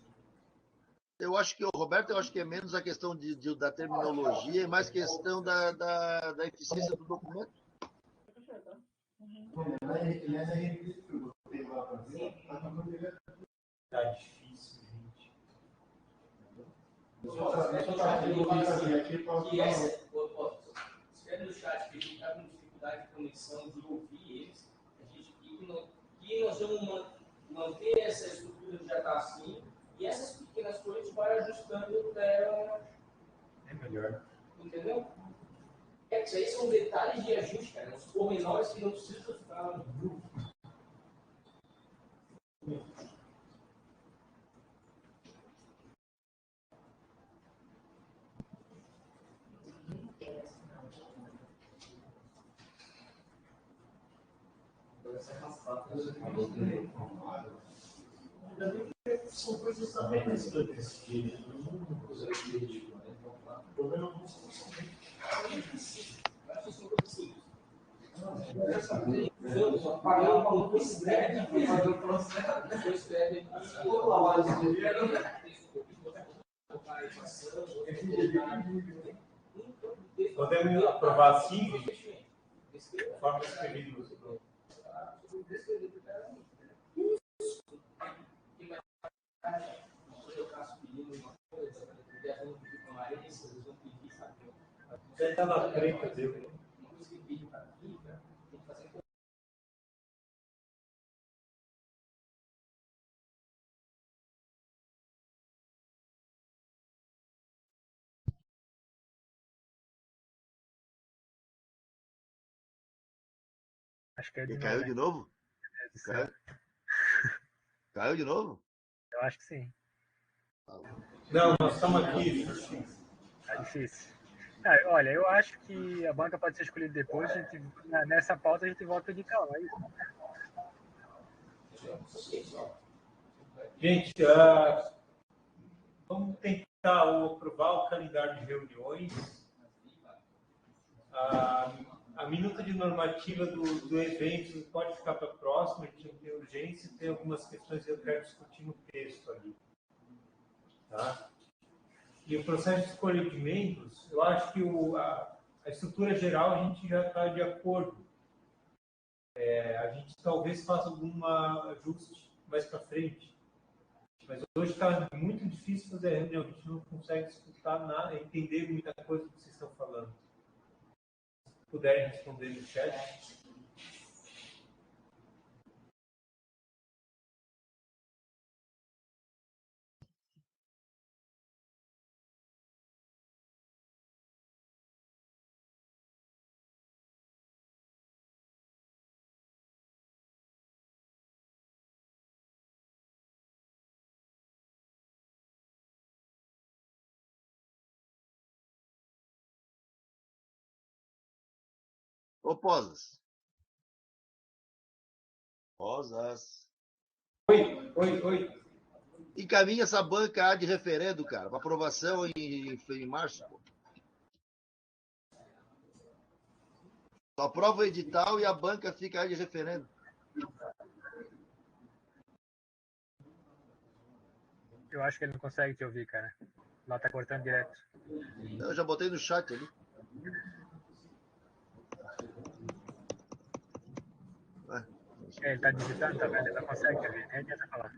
eu acho que o Roberto, eu acho que é menos a questão da terminologia e mais questão da eficiência do documento. Tá difícil, gente. Escreve no chat que a gente está com dificuldade de conexão, de ouvir eles. E nós vamos manter essa estrutura que já está assim, e essas pequenas coisas a gente vai ajustando dela. É melhor. Entendeu? Isso aí são detalhes de ajuste, cara. Os pormenores que não precisam ficar no grupo. São coisas também distantes que não usa crítico, né? O problema não são Pagar uma publicidade, fazer o processo, depois escreve toda a hora de dinheiro, Podemos aprovar assim, gente? Conforme escrevido. Já está na frente dele. Acho que é E caiu de novo? Caiu de novo? Eu acho que sim. Não, nós estamos aqui. Tá difícil. Olha, eu acho que a banca pode ser escolhida depois. Nessa pauta a gente volta de calma, é isso? Gente, vamos tentar aprovar o calendário de reuniões. A minuta de normativa do evento pode ficar para a próxima, a gente não tem urgência, tem algumas questões que eu quero discutir no texto ali. Tá? E o processo de escolha de membros, eu acho que a estrutura geral a gente já está de acordo. A gente talvez faça algum ajuste mais para frente. Mas hoje está muito difícil fazer a reunião, a gente não consegue escutar nada, entender muita coisa do que vocês estão falando. Se puderem responder no chat. Ô, Posas. Posas. Oi. Encaminha essa banca de referendo, cara, para aprovação em março. Pô. Só aprova o edital e a banca fica de referendo. Eu acho que ele não consegue te ouvir, cara. Lá tá cortando direto. Eu já botei no chat ali. Ele tá digitando, tá vendo? Ele não consegue te ouvir, nem adianta falar.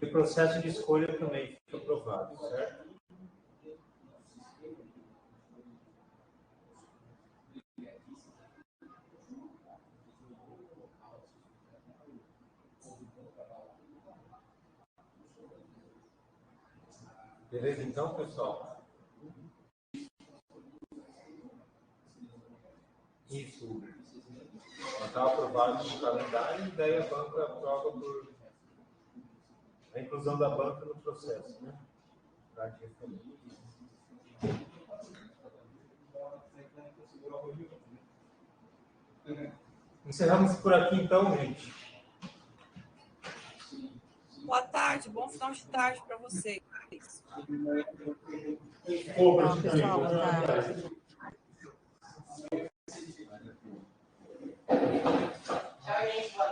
O processo de escolha também fica aprovado, certo? Beleza, então, pessoal? Isso. Está aprovado no calendário e daí a banca aprova por a inclusão da banca no processo, né? Encerramos por aqui, então, gente. Boa tarde, bom final de tarde para vocês. Tchau, pessoal, boa tarde. Tchau, gente.